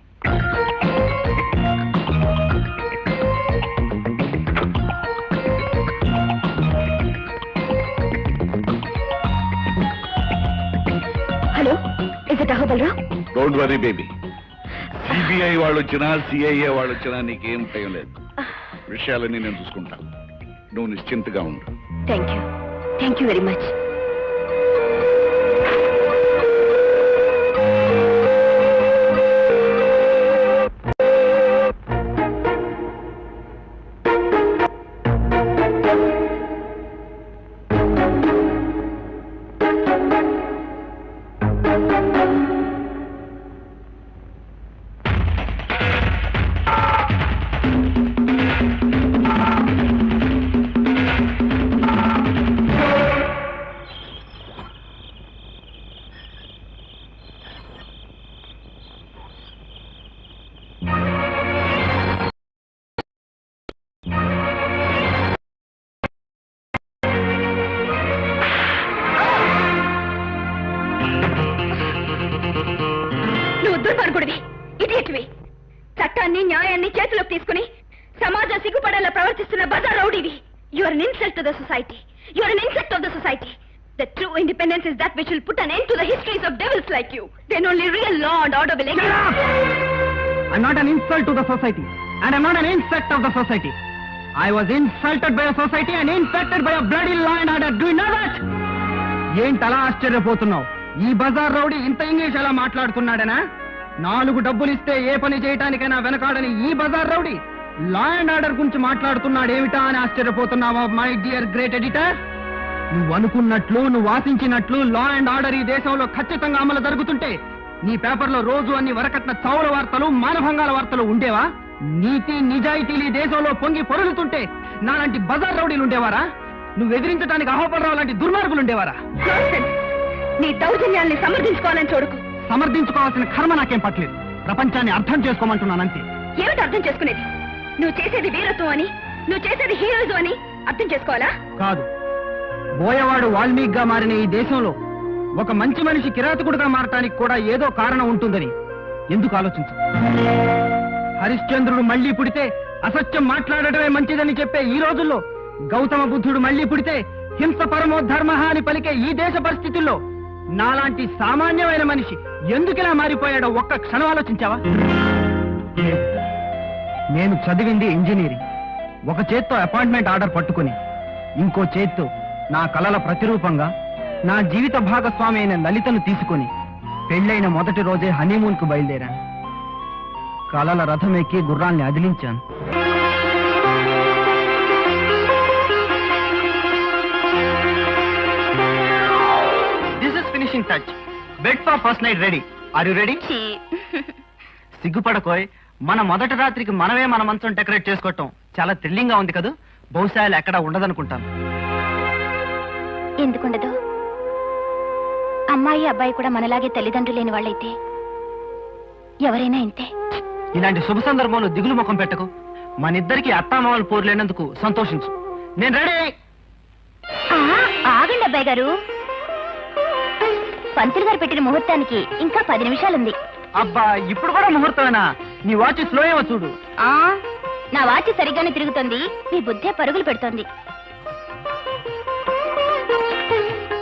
Hello, is it Ahobalarao? Don't worry baby. CBI వాళ్ళు వచ్చినా సిఐఏ వాళ్ళు వచ్చినా నీకేం భయం లేదు. విషయాలన్నీ నేను చూసుకుంటాను. నువ్వు నిశ్చింతగా ఉండు. Thank you very much. దుర్మార్గుడివి, ఇడియట్వి. చట్టాన్ని న్యాయాన్ని చేతిలోకి తీసుకుని సమాజం సిగ్గుపడేలా ప్రవర్తిస్తున్న బజార్ రౌడీవి. You are an insult to the society. You are an insect of the society. The true independence is that which will put an end to the histories of devils like you. Then only real law and order will exist. I'm not an insult to the society, and I'm not an insect of the society. I was insulted by a society and infected by a bloody law and order. Do you know that? ఏంటలా ఆశ్చర్యపోతున్నావు? ఈ బజార్ rowdy ఇంత English ఎలా మాట్లాడుతున్నాడనా? 4 డబ్బులు ఇస్తే ఏ పని చేయటానికైనా వెనకాడని ఈ బజార్ రౌడీ లా అండ్ ఆర్డర్ గురించి మాట్లాడుతున్నాడేమిటా అని ఆశ్చర్యపోతున్నావా మై డియర్ గ్రేట్ ఎడిటర్? నువ్వు అనుకున్నట్లు, నువ్వు ఆశించినట్లు లా అండ్ ఆర్డర్ ఈ దేశంలో ఖచ్చితంగా అమలు జరుగుతుంటే నీ పేపర్లో రోజు అన్ని వరకట్న చౌర వార్తలు, మానభంగాల వార్తలు ఉండేవా? నీతి నిజాయితీలు ఈ దేశంలో పొంగి పొరులుతుంటే నాలాంటి బజార్ రౌడీలు ఉండేవారా? నువ్వు ఎదిరించడానికి అహోబలరావు లాంటి దుర్మార్గులు ఉండేవారా? నీ దౌర్జన్యాల్ని సమర్థించుకోవాలని చూడకు. సమర్థించుకోవాల్సిన కర్మ నాకేం పట్టలేదు. ప్రపంచాన్ని అర్థం చేసుకోమంటున్నానంతే. ఏమిటి అర్థం చేసుకునేది? నువ్వు చేసేది వీరత్వం అని, నువ్వు చేసేది హీరోయిజం అని అర్థం చేసుకోవాలా? కాదు. బోయవాడు వాల్మీకిగా మారిన ఈ దేశంలో ఒక మంచి మనిషి కిరాతకుడుగా మారటానికి కూడా ఏదో కారణం ఉంటుందని ఎందుకు ఆలోచించు? హరిశ్చంద్రుడు మళ్లీ పుడితే అసత్యం మాట్లాడటమే మంచిదని చెప్పే ఈ రోజుల్లో గౌతమ బుద్ధుడు మళ్లీ పుడితే హింస పరమో ధర్మ అని పలికే ఈ దేశ పరిస్థితుల్లో నాలాంటి సామాన్యమైన మనిషి ఎందుకిలా మారిపోయాడో ఒక్క క్షణం ఆలోచించావా? నేను చదివింది ఇంజనీరింగ్. ఒక చేత్తో అపాయింట్మెంట్ ఆర్డర్ పట్టుకుని ఇంకో చేత్తో నా కలల ప్రతిరూపంగా నా జీవిత భాగస్వామి అయిన లలితను తీసుకుని పెళ్ళైన మొదటి రోజే హనీమూన్కు బయలుదేరాను. కలల రథమెక్కి గుర్రాల్ని అదిలించాను. This is finishing touch. Bed for first night ready. Are you ready? సిగ్గుపడకోయ్. మన మొదటి రాత్రికి మనమే మన మంచం డెకరేట్ చేసుకోవటం చాలా థ్రిల్లింగ్ గా ఉంది కదా. బహుశా ఎక్కడ ఉండదనుకుంటాను. ఎందుకుండదు? అమ్మాయి అబ్బాయి కూడా మనలాగే తల్లిదండ్రులు లేని వాళ్ళైతే ఎవరైనా ఇంతే. ఇలాంటి శుభ సందర్భంలో దిగులు ముఖం పెట్టకు. మనిద్దరికి అత్తామామలు పోరులేనందుకు సంతోషించు. నేను రెడీ. ఆగండి అబ్బాయి గారు. పంతులు గారు పెట్టిన ముహూర్తానికి ఇంకా 10 నిమిషాలుంది. అబ్బా, ఇప్పుడు కూడా ముహూర్తమేనా? నీ వాచ్ స్లో ఏమో చూడు. నా వాచ్ సరిగ్గానే తిరుగుతోంది, నీ బుద్ధే పరుగులు పెడుతోంది.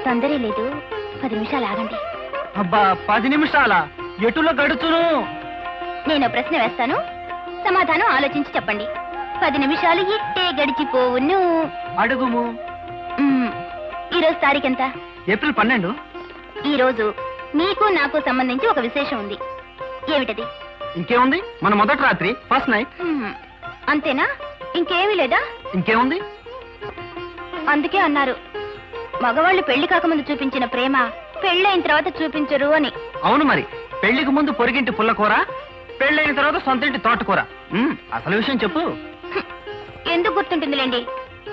తొందరే లేదు, 10 నిమిషాలు ఆగండి. అబ్బా, 10 నిమిషాలా? ఎటులో గడుచును? నేను ప్రశ్న వేస్తాను, సమాధానం ఆలోచించి చెప్పండి. 10 నిమిషాలు ఇట్టే గడిచిపోవును. అడుగుము. ఈరోజు తారీఖెంత? ఏప్రిల్ 12. ఈ రోజు మీకు నాకు సంబంధించి ఒక విశేషం ఉంది. ఏమిటది? ఇంకేముంది, మన మొదటి రాత్రి, ఫస్ట్ నైట్. అంతేనా? ఇంకేమీ లేదా? ఇంకేముంది? అందుకే అన్నారు మగవాళ్ళు పెళ్లి కాకముందు చూపించిన ప్రేమ పెళ్ళైన తర్వాత చూపించరు అని. అవును మరి, పెళ్లికి ముందు పొరిగింటి పుల్లకూర, పెళ్ళైన తర్వాత సొంతింటి తోటకూర. అసలు విషయం చెప్పు. ఎందుకు గుర్తుంటుందిలేండి,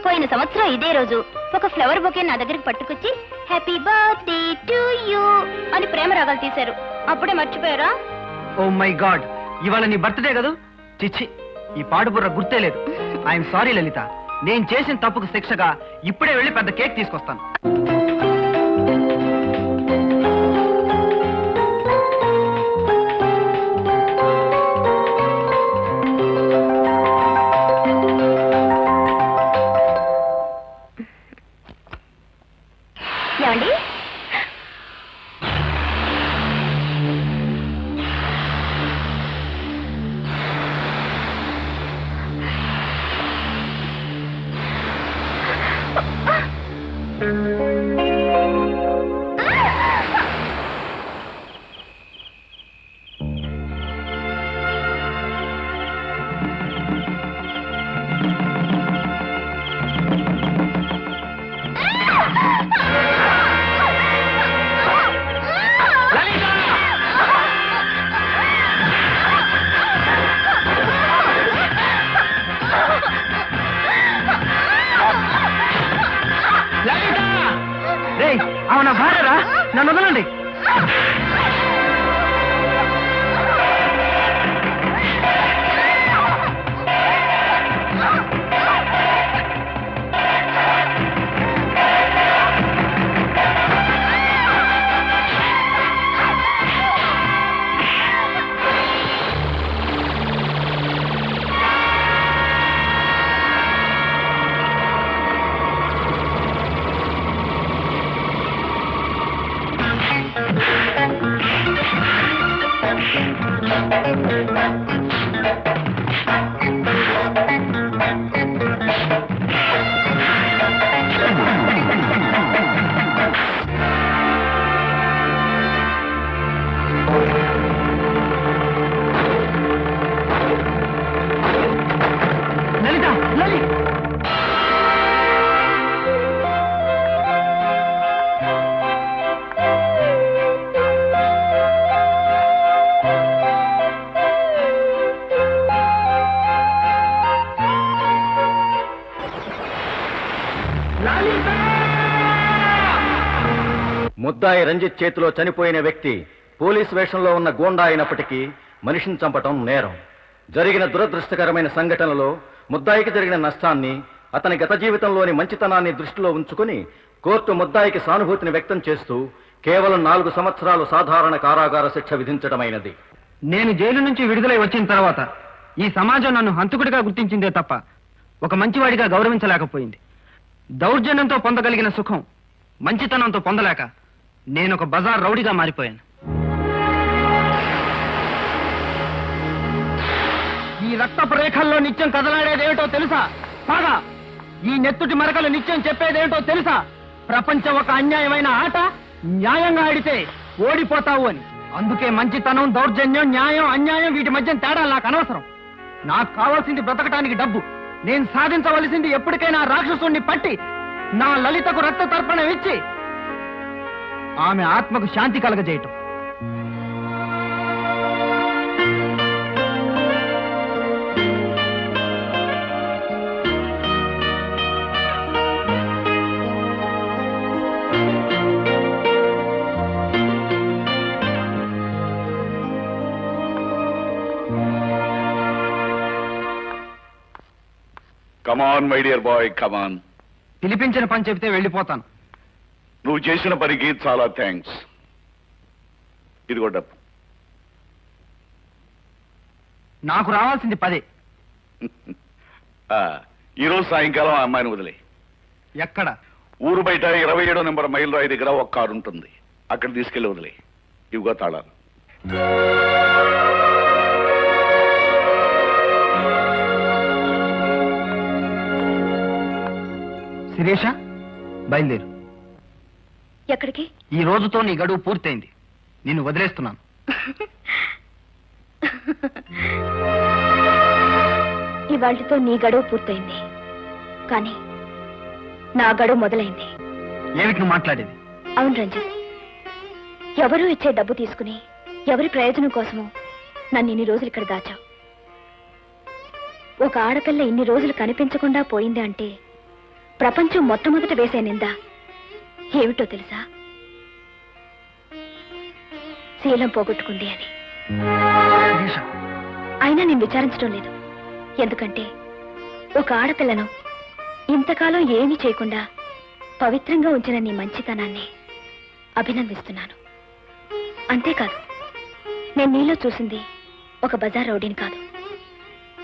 పోయిన సంవత్సరం ఇదే రోజు ఒక ఫ్లవర్ బొకే నా దగ్గరికి పట్టుకొచ్చి హ్యాపీ బర్త్డే టు యూ అని ప్రేమ రాగాలు తీశారు. అప్పుడే మర్చిపోయారా? ఓ మై గాడ్, ఇవాళ నీ బర్త్డే కదా? చిచ్చి, ఈ పాడుబుర్ర గుర్తే లేదు. ఐఎమ్ సారీ లలిత, నేను చేసిన తప్పుకు శిక్షగా ఇప్పుడే వెళ్ళి పెద్ద కేక్ తీసుకొస్తాను. ఏమండి? అవునా భార్యరా? నన్ను వదలండి. లలిత, లలి, ముద్దాయి రంజిత్ చేతిలో చనిపోయిన వ్యక్తి పోలీస్ వేషంలో ఉన్న గూండా అయినప్పటికీ మనిషిని చంపటం నేరం. జరిగిన దురదృష్టకరమైన సంఘటనలో ముద్దాయికి జరిగిన నష్టాన్ని, అతని గత జీవితంలోని మంచితనాన్ని దృష్టిలో ఉంచుకుని కోర్టు ముద్దాయికి సానుభూతిని వ్యక్తం చేస్తూ కేవలం 4 సంవత్సరాలు సాధారణ కారాగార శిక్ష విధించడమైనది. నేను జైలు నుంచి విడుదలై వచ్చిన తర్వాత ఈ సమాజం నన్ను హంతకుడిగా గుర్తించిందే తప్ప ఒక మంచివాడిగా గౌరవించలేకపోయింది. దౌర్జన్యంతో పొందగలిగిన సుఖం మంచితనంతో పొందలేక నేను ఒక బజార్ రౌడీగా మారిపోయాను. ఈ రక్తపు రేఖల్లో నిత్యం కదలాడేదేమిటో తెలుసా? బాగా ఈ నెత్తుటి మరకలు నిత్యం చెప్పేదేమిటో తెలుసా? ప్రపంచం ఒక అన్యాయమైన ఆట, న్యాయంగా ఆడితే ఓడిపోతావు అని. అందుకే మంచితనం, దౌర్జన్యం, న్యాయం, అన్యాయం వీటి మధ్య తేడా నాకు అనవసరం. నాకు కావాల్సింది బ్రతకటానికి డబ్బు. నేను సాధించవలసింది ఎప్పటికైనా రాక్షసుణ్ణి పట్టి నా లలితకు రక్త తర్పణం ఇచ్చి ఆమె ఆత్మకు శాంతి కలగజేయటం. కమాన్ మై డియర్ బాయ్, కమాన్. పిలిపించిన పని చెబితే వెళ్ళిపోతాను. నువ్వు చేసిన పనికి చాలా థ్యాంక్స్. ఇదిగో డబ్బు. నాకు రావాల్సింది 10. ఈరోజు సాయంకాలం ఆ అమ్మాయిని వదిలే. ఎక్కడ? ఊరు బయట 27వ నెంబర్ మైల్ రాయి దగ్గర ఒక కారు ఉంటుంది, అక్కడ తీసుకెళ్లి వదిలే. ఇవిగో తాళాలు. శిరీష, బయలుదేరు. ఎక్కడికి? ఈ రోజుతో నీ గడువు పూర్తయింది. నిన్ను వదిలేస్తున్నాను. ఇవాళ్టితో నీ గడువు పూర్తయింది, కానీ నా గడువు మొదలైంది. ఏమిటి నువ్వు మాట్లాడేది? అవును రంజిత్, ఎవరూ ఇచ్చే డబ్బు తీసుకుని ఎవరి ప్రయోజనం కోసమో నన్ను ఇన్ని రోజులు ఇక్కడ దాచావు. ఒక ఆడపిల్ల ఇన్ని రోజులు కనిపించకుండా పోయింది అంటే ప్రపంచం మొట్టమొదట వేసే నింద ఏమిటో తెలుసా? శీలం పోగొట్టుకుంది అని. అయినా నేను విచారించడం లేదు, ఎందుకంటే ఒక ఆడపిల్లను ఇంతకాలం ఏమీ చేయకుండా పవిత్రంగా ఉంచిన నీ మంచితనాన్ని అభినందిస్తున్నాను. అంతేకాదు, నేను నీలో చూసింది ఒక బజార్ రౌడీని కాదు,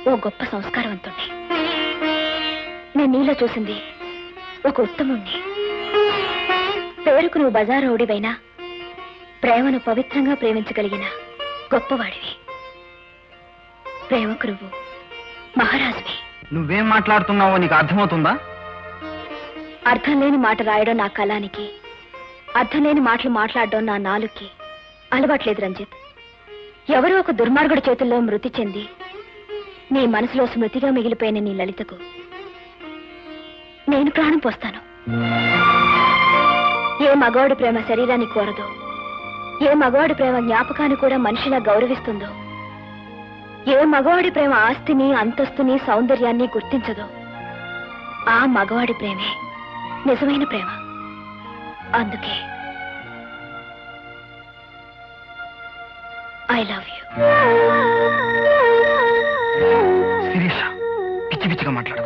ఓ గొప్ప సంస్కారవంతుణ్ణి. నేను నీలో చూసింది ఒక ఉత్తముణ్ణి. పేరుకు నువ్వు బజార్ రౌడీవైనా ప్రేమను పవిత్రంగా ప్రేమించగలిగిన గొప్పవాడివి. ప్రేమకు నువ్వు మహారాజువి. నువ్వేం మాట్లాడుతున్నావో నీకు అర్థమవుతుందా? అర్థం లేని మాట రాయడం నా కళానికి, అర్థం లేని మాటలు మాట్లాడడం నా నాలుగుకి అలవాట్లేదు రంజిత్. ఎవరో ఒక దుర్మార్గుడి చేతుల్లో మృతి చెంది నీ మనసులో స్మృతిగా మిగిలిపోయిన నీ లలితకు నేను ప్రాణం పోస్తాను. ఏ మగవాడి ప్రేమ శరీరాన్ని కోరదో, ఏ మగవాడి ప్రేమ జ్ఞాపకాన్ని కూడా మనిషిలా గౌరవిస్తుందో, ఏ మగవాడి ప్రేమ ఆస్తిని, అంతస్తుని, సౌందర్యాన్ని గుర్తించదో, ఆ మగవాడి ప్రేమే నిజమైన ప్రేమ. అందుకే ఐ లవ్ యూ. శిరీష, పిచ్చి పిచ్చిగా మాట్లాడు.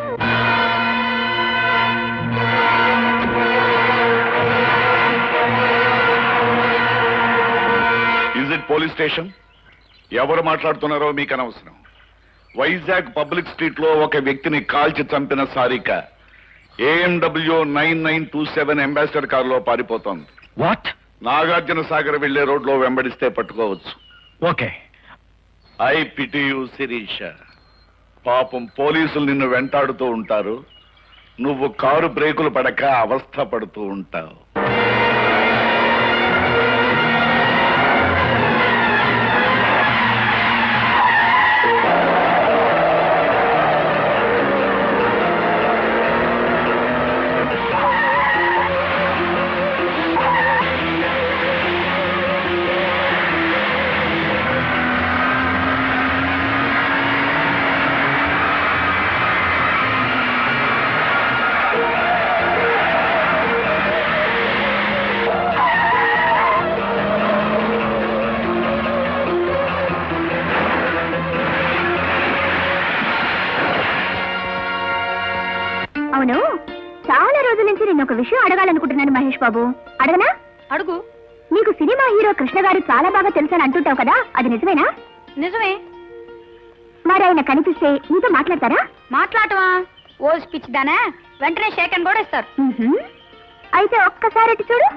Is it police station? ఎవరు మాట్లాడుతున్నారో మీకు అనవసరం. వైజాగ్ పబ్లిక్ స్ట్రీట్ లో ఒక వ్యక్తిని కాల్చి చంపిన సారిక AMW 9927 అంబాసిడర్ కారులో పారిపోతోంది. వాట్? నాగార్జున సాగర్ వెళ్లే రోడ్లో వెంబడిస్తే పట్టుకోవచ్చు. Okay. I pity you Sirisha. పాపం పోలీసులు నిన్ను వెంటాడుతూ ఉంటారు, నువ్వు కారు బ్రేకులు పడక అవస్థ పడుతూ ఉంటావు. అవును, చాలా రోజుల నుంచి నేను ఒక విషయం అడగాలనుకుంటున్నాను మహేష్ బాబు. అడగనా? అడుగు. నీకు సినిమా హీరో కృష్ణ గారు చాలా బాగా తెలుసని అంటుంటావు కదా, అది నిజమేనా? నిజమే. మరి ఆయన కనిపిస్తే నీతో మాట్లాడతారా? మాట్లాడటమా? ఓ స్పీచ్ దానా, వెంటనే షేక్ అని కూడా ఇస్తారు. అయితే ఒక్కసారి అటు చూడు.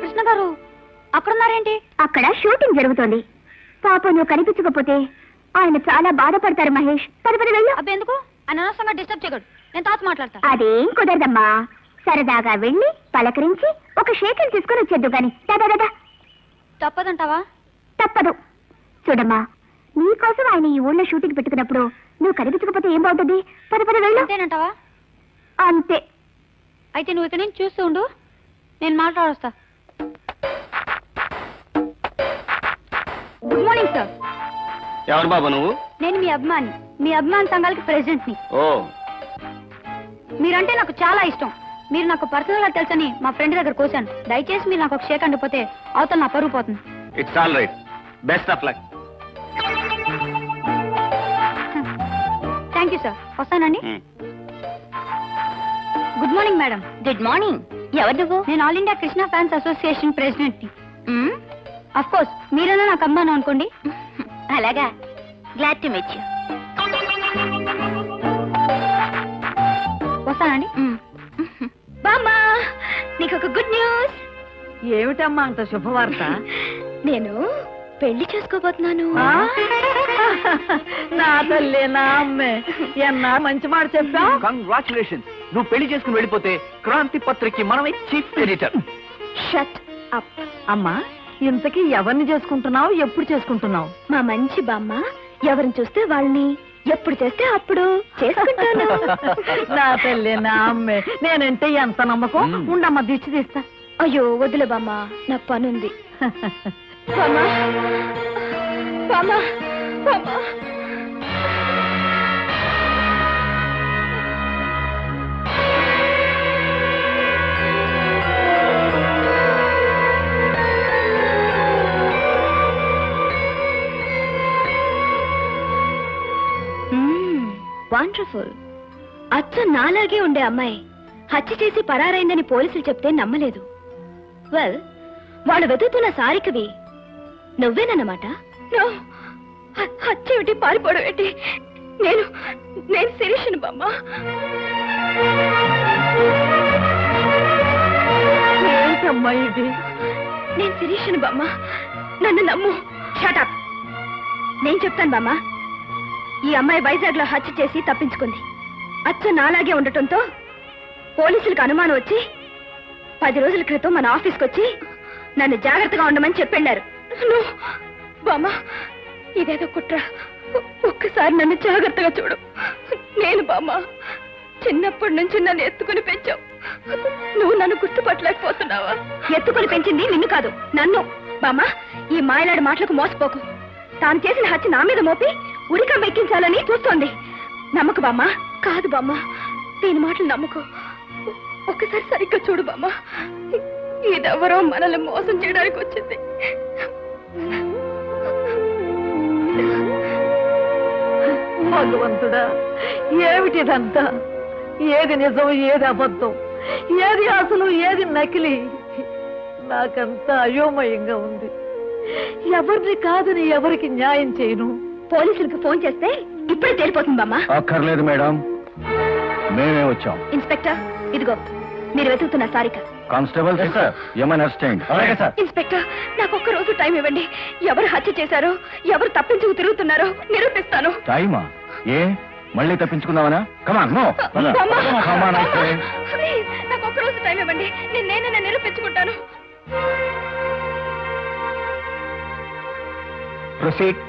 కృష్ణ గారు అక్కడున్నారేంటి? అక్కడ షూటింగ్ జరుగుతోంది. పాపం నువ్వు కనిపించకపోతే ఆయన చాలా బాధపడతారు మహేష్. పది వెళ్ళు. అబ్బెందుకు? అనవసరంగా డిస్టర్బ్ చేయకూడదు, నేను తాత మాట్లాడతా. అదేం కుదరదమ్మా, సరదాగా వెళ్ళి పలకరించి ఒక షేకిల్ తీసుకుని వచ్చేద్దు గాని. దాదా తప్పదంటావా? తప్పదు. చూడమ్మా, నీకోసం ఆయన ఈ ఊళ్ళో షూటింగ్ పెట్టుకున్నప్పుడు నువ్వు కనిపించకపోతే ఏం బాగుంటుంది? పది వెళ్ళు. అంతేనంటావా? అంతే. అయితే నువ్వు ఇక్కడ నుంచి చూస్తూ ఉండు, నేను మాట్లాడొస్తా. Good morning sir. ఎవరు బాబు నువ్వు? నేను మీ అభిమాని, మీ అభిమాన్ సంఘాలకి ప్రెసిడెంట్ ని. ఓ, మీరంటే నాకు చాలా ఇష్టం. మీరు నాకు పర్సనల్ గా తెలుసని మా ఫ్రెండ్ దగ్గర కోశాను. దయచేసి మీరు నాకు ఒక షేక్ అండిపోతే అవతల నా పరుగు పోతుంది. It's all right. Best of luck. Thank you sir. వస్తానండి. Good morning madam. Good morning. ఎవరు నువ్వు? నేను all India Krishna fans association president ని. అఫ్ కోర్స్ మీరైనా నాకు అమ్మాను అనుకోండి. అలాగా, గ్లాడ్ టు మీట్ యు. వస్తానండి. బామ్మా, నీకు ఒక గుడ్ న్యూస్. ఏమిటమ్మా అంత శుభవార్త? నేను పెళ్లి చేసుకోబోతున్నాను. నా తల్లి, నా అమ్మే, ఎన్నా మంచి మాట చెప్పావు. కంగ్రాచులేషన్స్. నువ్వు పెళ్లి చేసుకుని వెళ్ళిపోతే క్రాంతి పత్రికకి మనమే చీఫ్ ఎడిటర్. Shut up. అమ్మా, ఇంతకీ ఎవరిని చేసుకుంటున్నావు, ఎప్పుడు చేసుకుంటున్నావు? మా మంచి బామ్మ ఎవరిని చూస్తే వాళ్ళని, ఎప్పుడు చేస్తే అప్పుడు చేసుకుంటాను. నా తల్లి, నా అమ్మే, నేనంటే ఎంత నమ్మకం. ఉండమ్మా, దిష్టి తీస్తా. అయ్యో వదిలే బామ్మ, నాకు పనుంది. బామ్మ, బామ్మ, బామ్మ. వండర్ఫుల్. అచ్చ నాలాగే ఉండే అమ్మాయి హత్య చేసి పరారైందని పోలీసులు చెప్తే నమ్మలేదు. వెల్, వాళ్ళు వెతుకుతున్న సారికవి నువ్వేనన్నమాట. హత్య ఏమిటి, పారిపోవడం ఏంటి? నేను శిరీషను బామ్మ. ఏంటమ్మా ఇది? నేను శిరీషను బామ్మ, నన్ను నమ్ము. షటప్. నేను చెప్తాను బామ్మ. ఈ అమ్మాయి వైజాగ్ లో హత్య చేసి తప్పించుకుంది. అచ్చ నాలాగే ఉండటంతో పోలీసులకు అనుమానం వచ్చి 10 రోజుల క్రితం మన ఆఫీస్కి వచ్చి నన్ను జాగ్రత్తగా ఉండమని చెప్పెళ్ళారు. బామ్మ, ఇదేదో కుట్ర. ఒక్కసారి నన్ను జాగ్రత్తగా చూడు. నేను బామ్మ, చిన్నప్పటి నుంచి నన్ను ఎత్తుకుని పెంచావు. నువ్వు నన్ను గుర్తుపట్టలేకపోతున్నావా? ఎత్తుకుని పెంచింది నిన్ను కాదు, నన్ను. బామ్మ, ఈ మాయలాడి మాటలకు మోసపోకు. తాను చేసిన హత్య నా మీద మోపి ఉరికం ఎక్కించాలని చూస్తోంది. నమ్మకు బామ్మ. కాదు బామ్మ, దీని మాటలు నమ్మకు. ఒక్కసారి సరిగ్గా చూడు బామ్మ. ఇదెవరో మనల్ని మోసం చేయడానికి వచ్చింది. భగవంతుడా, ఏమిటిదంతా? ఏది నిజం, ఏది అబద్ధం, ఏది అసలు, ఏది నకిలీ? నాకంతా అయోమయంగా ఉంది. ఎవరిని కాదని ఎవరికి న్యాయం చేయను? పోలీసులకు ఫోన్ చేస్తే ఇప్పుడే తేలిపోతుంది బామ్మ. అక్కర్లేదు మేడం, మేమే వచ్చాం. ఇన్స్పెక్టర్, ఇదిగో మీరు వెతుకుతున్న సారిక. కానిస్టేబుల్ అలాగే సార్. ఇన్స్పెక్టర్, నాకు ఒక్క రోజు టైం ఇవ్వండి. ఎవరు హత్య చేశారో, ఎవరు తప్పించుకు తిరుగుతున్నారో నిరూపిస్తాను. టైమా? ఏ మళ్ళీ తప్పించుకుందామనా? కమాన్, నో. ప్లీజ్, నాకు ఒక్క రోజు టైం ఇవ్వండి. నేనే నిరూపించుకుంటాను. ప్రొసీడ్.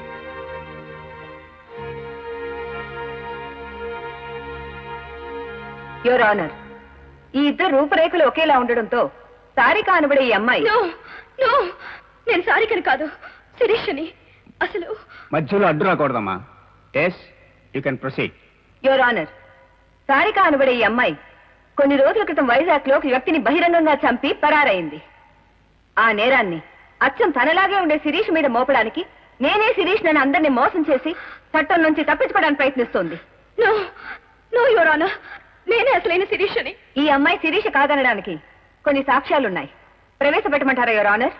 యువర్ ఆనర్, ఈ ఇద్దరు రూపురేఖలు ఒకేలా ఉండడంతో సారిక అనబడే ఈ అమ్మాయి. నేను సారికని కాదు, శిరీషని. అసలు మధ్యలో అడ్డు రాకూడదమ్మా. Yes, you can proceed. Your honour, Sarika అనబడే ఈ అమ్మాయి కొన్ని రోజుల క్రితం వైజాగ్ లో ఒక వ్యక్తిని బహిరంగంగా చంపి పరారైంది. ఆ నేరాన్ని అచ్చం తనలాగే ఉండే శిరీష్ మీద మోపడానికి నేనే శిరీష్ నన్ను అందరినీ మోసం చేసి చట్టం నుంచి తప్పించుకోవడానికి ప్రయత్నిస్తోంది. నో యువర్ ఆనర్, నేనే అసలైన శిరీష్ అని. ఈ అమ్మాయి శిరీష కాదనడానికి కొన్ని సాక్ష్యాలున్నాయి. ప్రవేశపెట్టమంటారా యువర్ ఆనర్?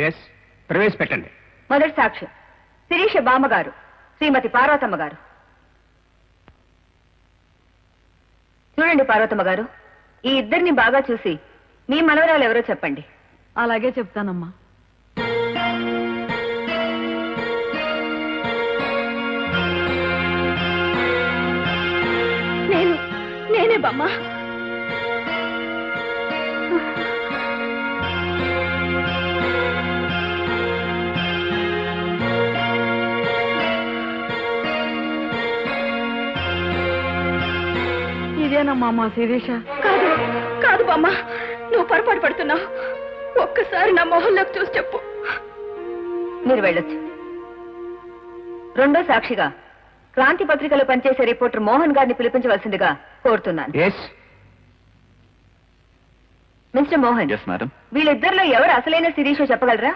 ఎస్, ప్రవేశపెట్టండి. మొదటి సాక్ష్యం శిరీష బామ్మగారు శ్రీమతి పార్వతమ్మ గారు. చూడండి పార్వతమ్మ గారు, ఈ ఇద్దరిని బాగా చూసి మీ మనవరాలు ఎవరో చెప్పండి. అలాగే చెప్తానమ్మా. నేనే బామ్మ. ఇదేనమ్మా మా శిరీష? కాదు బామ్మ, నువ్వు పొరపాటు పడుతున్నావు. ఒక్కసారి నా మొహంలోకి చూసి చెప్పు. మీరు వెళ్ళొచ్చు. రెండో సాక్షిగా క్రాంతి పత్రికలో పనిచేసే రిపోర్టర్ మోహన్ గారిని పిలిపించవలసిందిగా కోరుతున్నాను. మిస్టర్ మోహన్, వీళ్ళిద్దరిలో ఎవరు అసలైన శిరీషో చెప్పగలరా?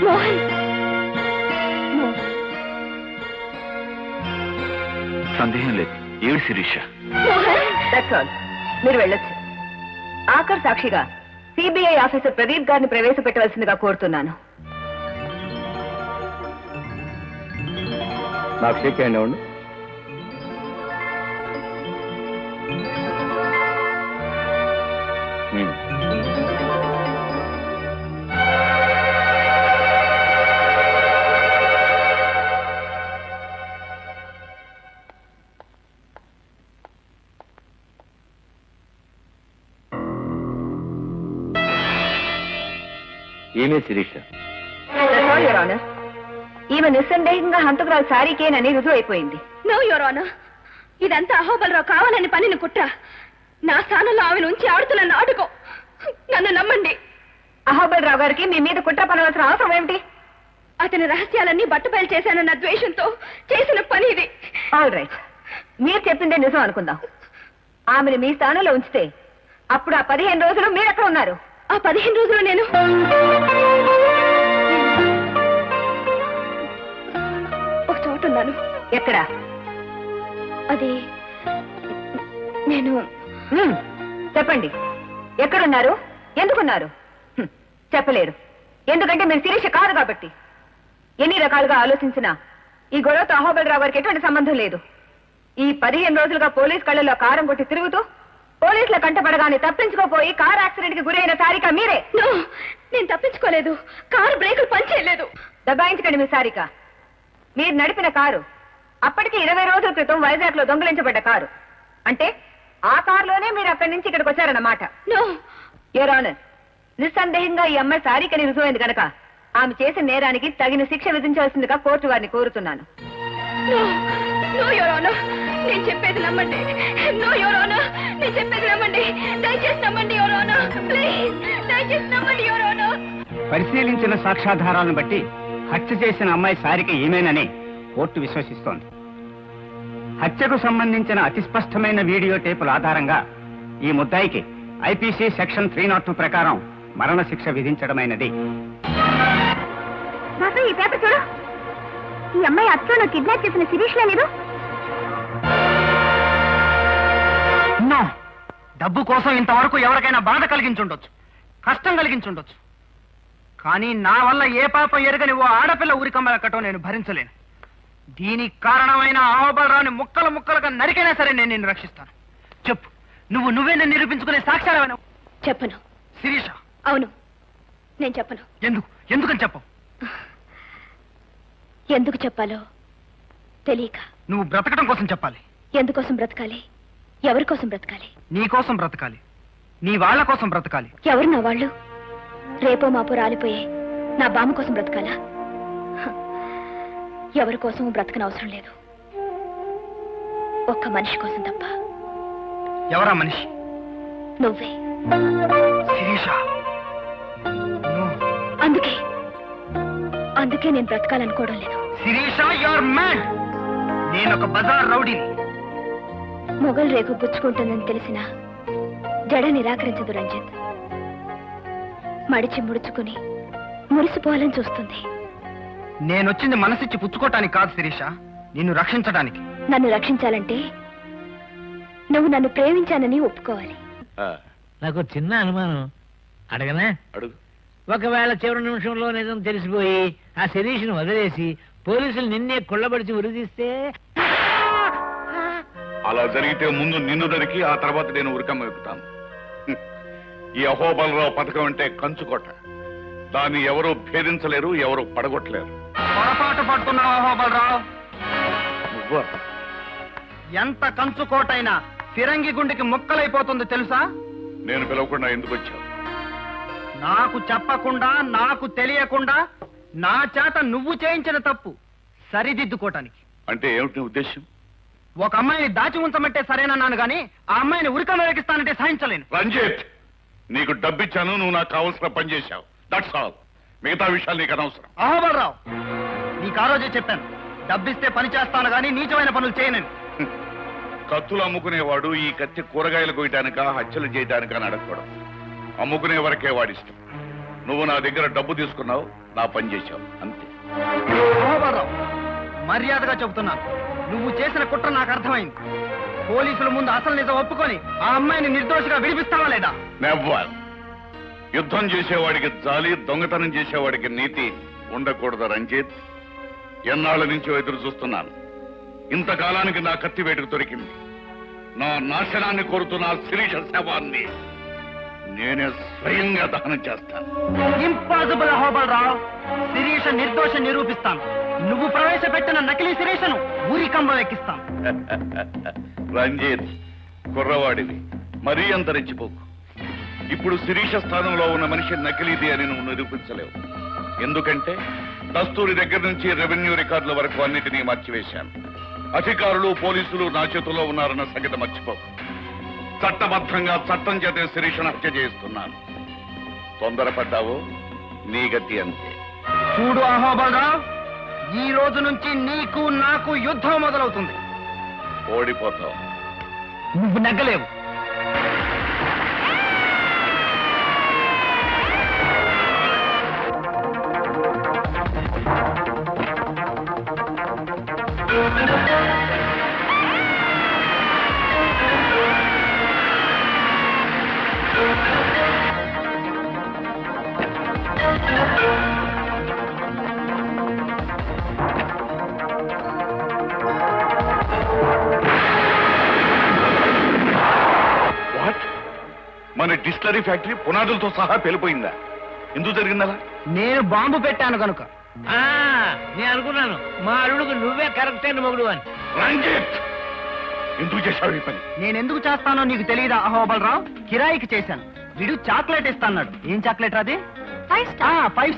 మోహన్, సందేహం లేదు, ఏడు శిరీష. That's all. మీరు వెళ్ళొచ్చు. ఆఖర్ సాక్షిగా సిబిఐ ఆఫీసర్ ప్రదీప్ గారిని ప్రవేశపెట్టవలసిందిగా కోరుతున్నాను. నాకు షేక్ హ్యాండ్ ఇవ్వండి. ఏమే శిరీష? యువర్ ఆనర్, ఈమె నిస్సందేహంగా హంతకురాలు సారీకేనని రుజువు అయిపోయింది. నో యువర్ ఆనర్, ఇదంతా అహోబలరావు కావాలని పనిని కుట్ర. నా స్థానంలో ఆమె నుంచి ఆడుతున్న నాటకం. నన్ను నమ్మండి. అహోబలరావు గారికి మీ మీద కుట్ర పనవలసిన అవసరం ఏమిటి? అతని రహస్యాలన్నీ బట్టబయలు చేశానన్న ద్వేషంతో చేసిన పని ఇది. ఆల్ రైట్, మీరు చెప్పిందే నిజం అనుకుందాం. ఆమెను మీ స్థానంలో ఉంచితే అప్పుడు ఆ 15 రోజులు మీరు ఎక్కడ ఉన్నారు? ఆ 15 రోజులు నేను ఒక చోట ఉన్నాను. ఎక్కడ? అది నేను చెప్పండి, ఎక్కడున్నారు, ఎందుకున్నారు? చెప్పలేరు, ఎందుకంటే మీరు శిరీష కాదు కాబట్టి. ఎన్ని రకాలుగా ఆలోచించినా ఈ గొడవతో అహోబలరావు గారికి ఎటువంటి సంబంధం లేదు. ఈ 15 రోజులుగా పోలీస్ కళ్ళలో కారం కొట్టి తిరుగుతూ పోలీసుల కంటపడగానే తప్పించుకోపోయి కార్ యాక్సిడెంట్ కి గురైన సారిక మీరే. నేను తప్పించుకోలేదు. కారు బ్రేకులు పనిచేయలేదు. దబాయించకండి మీ సారిక. మీరు నడిపిన కారు అప్పటికి 20 రోజుల క్రితం వైజాగ్ లో దొంగిలించబడ్డ కారు. అంటే ఆ కారులోనే మీరు అక్కడి నుంచి ఇక్కడికి వచ్చారన్నమాట. యువర్ ఆనర్, నిస్సందేహంగా ఈ అమ్మాయి సారికని రుజువైంది కనుక ఆమె చేసిన నేరానికి తగిన శిక్ష విధించాల్సిందిగా కోర్టు వారిని కోరుతున్నాను. నేను చెప్పేది నమ్మండి. నో యువర్ ఆనర్, నేను చెప్పేది నమ్మండి. దయచేసి నమ్మండి యువర్ ఆనర్. ప్లీజ్ దయచేసి నమ్మండి యువర్ ఆనర్. పరిశీలించిన సాక్ష్యాధారాలను బట్టి హత్య చేసిన అమ్మాయి సారిక ఏమేనని కోర్టు విశ్వసిస్తోంది. హత్యకు సంబంధించిన అతి స్పష్టమైన వీడియో టేపుల ఆధారంగా ఈ ముద్దాయికి ఐపీసీ సెక్షన్ 302 ప్రకారం మరణశిక్ష విధించడమైనది. ఈ పేపర్ చూడు. ఈ అమ్మాయి అచ్చను కిడ్నాప్ చేసిన శిరీష్ లేదు. డబ్బు కోసం ఇంతవరకు ఎవరికైనా బాధ కలిగించుండొచ్చు, కష్టం కలిగించుండొచ్చు. కానీ నా వల్ల ఏ పాపం ఎరగని ఓ ఆడపిల్ల ఊరికమ్మ ఎక్కటం నేను భరించలేను. దీనికి కారణమైన అహోబలరావుని ముక్కలు ముక్కలుగా నరికైనా సరే నేను నిన్ను రక్షిస్తాను. చెప్పు, నువ్వే నేను నిరూపించుకునే సాక్ష్యాలు. చెప్పను. శిరీష? అవును, నేను చెప్పను. ఎందుకని చెప్పు? ఎందుకు చెప్పాలో తెలియక. నువ్వు బ్రతకడం కోసం చెప్పాలి. ఎందుకోసం బ్రతకాలి? ఎవరి కోసం బ్రతకాలి? నీ కోసం బ్రతకాలి, నీ వాళ్ళ కోసం బ్రతకాలి. ఎవరు నా వాళ్ళు? రేపో మాపో రాలిపోయే నా బామ్మ కోసం బ్రతకాలా? ఎవరి కోసం బ్రతకనవసరం లేదు. ఒక్క మనిషి కోసం తప్ప. ఎవరా మనిషి? నువ్వే. శిరీష, అందుకే నేను బ్రతకాలనుకోవడం లేదు. Sirisha, your mad. నేనొక బజార్ రౌడీని. మొగల్ రేకు గుచ్చుకుంటుందని తెలిసిన జడ నిరాకరించదు రంజిత్. మడిచి ముడుచుకుని మురిసిపోవాలని చూస్తుంది. నేనొచ్చింది మనసిచ్చి పుచ్చుకోవటానికి కాదు శిరీష, నిన్ను రక్షించడానికి. నన్ను రక్షించాలంటే నువ్వు నన్ను ప్రేమించానని ఒప్పుకోవాలి. నాకు చిన్న అనుమానం, అడగనా? అడుగు. ఒకవేళ చివరి నిమిషంలో నిజం తెలిసిపోయి ఆ శిరీష్ను వదిలేసి పోలీసులు నిన్నే కుళ్ళబడిచి ఉరిదీస్తే? అలా జరిగితే ముందు నిన్ను దరికి ఆ తర్వాత నేను ఉరికమ్మ ఎక్కుతాను. ఈ అహోబలరావు పథకం అంటే కంచుకోట. దాన్ని ఎవరూ భేదించలేరు, ఎవరూ పడగొట్టలేరు. పొరపాటు పడుతున్నావు అహోబలరావు. నువ్వు ఎంత కంచుకోటైనా ఫిరంగి గుండెకి ముక్కలైపోతుంది తెలుసా? నేను పిలవకుండా ఎందుకు వచ్చావు? నాకు చెప్పకుండా, నాకు తెలియకుండా నా చేత నువ్వు చేయించిన తప్పు సరిదిద్దుకోటానికి. అంటే ఏమిటి నీ ఉద్దేశం? ఒక అమ్మాయిని దాచి ఉంచమంటే సరేనన్నాను గాని ఆ అమ్మాయిని ఉరికమ్మ ఎక్కిస్తానంటే సహించలేను. రంజిత్, నీకు డబ్బిచ్చాను, నువ్వు నాకు కావలసిన పని చేశావు. That's all. మిగతా విషయాలు నీకు అనవసరం. అహోబలరావు, నీకు ఆ రోజే చెప్పాను, డబ్బిస్తే పని చేస్తాను గాని నీచమైన పనులు చేయను. కత్తులు అమ్ముకునేవాడు ఈ కత్తి కూరగాయలు కొయ్యడానిక, హత్యలు చేయడానిక అని అడగకూడదు. అమ్ముకునే వరకే వాడిష్టం. నువ్వు నా దగ్గర డబ్బు తీసుకున్నావు, నా పని చేశావు, అంతే. అహోబలరావు, మర్యాదగా చెబుతున్నాను, నువ్వు చేసిన కుట్ర నాకు అర్థమైంది. పోలీసుల ముందు అసలు నిజం ఒప్పుకొని ఆ అమ్మాయిని నిర్దోషిగా విడిపిస్తావా లేదా? నెవ్వర్. యుద్ధం చేసేవాడికి జాలి, దొంగతనం చేసేవాడికి నీతి ఉండకూడదు రంజిత్. ఎన్నాళ్ళ నుంచో ఎదురు చూస్తున్నాను. ఇంతకాలానికి నా కత్తి వేటుకు దొరికింది. నా నాశనాన్ని కోరుతున్న శిరీష శవాన్ని నేనే స్వయంగా దహనం చేస్తాను. ఇంపాసిబుల్ అహోబలరావు. శిరీష నిర్దోష నిరూపిస్తాను. నువ్వు ప్రవేశపెట్టిన నకిలీ శిరీషను ఊరికంబం ఎక్కిస్తాను. రంజిత్, కుర్రవాడివి, మరీ అంత రెచ్చిపోకు. ఇప్పుడు శిరీష స్థానంలో ఉన్న మనిషి నకిలీది అని నువ్వు నిరూపించలేవు. ఎందుకంటే దస్తూరి దగ్గర నుంచి రెవెన్యూ రికార్డుల వరకు అన్నిటినీ మార్చివేశాను. అధికారులు పోలీసులు నా చేతుల్లో ఉన్నారన్న సంగతి మర్చిపో. చట్టబద్ధంగా చట్టం చేతే శిరీషను హత్య చేస్తున్నాను. తొందరపడ్డావు, నీ గతి అంతే. చూడు అహోబలరావు, ఈ రోజు నుంచి నీకు నాకు యుద్ధం మొదలవుతుంది. ఓడిపోతావు. నువ్వు నెగ్గలేవు. మన డిస్టిలరీ ఫ్యాక్టరీ పునాదులతో సహా పేలిపోయిందా? ఎందుకు జరిగిందలా? నేను బాంబు పెట్టాను కనుక. నేను అనుకున్నాను మా అల్లుడుకు నువ్వే కరెక్ట్ అయిన మొగుడు అని. రంజిత్, ఎందుకు చేశావు ఈ పని? నేను ఎందుకు చేస్తానో నీకు తెలియదా అహోబలరావు? కిరాయికి చేశాను. వీడు చాక్లెట్ ఇస్తాన్నాడు. ఏం చాక్లెట్ అది? 5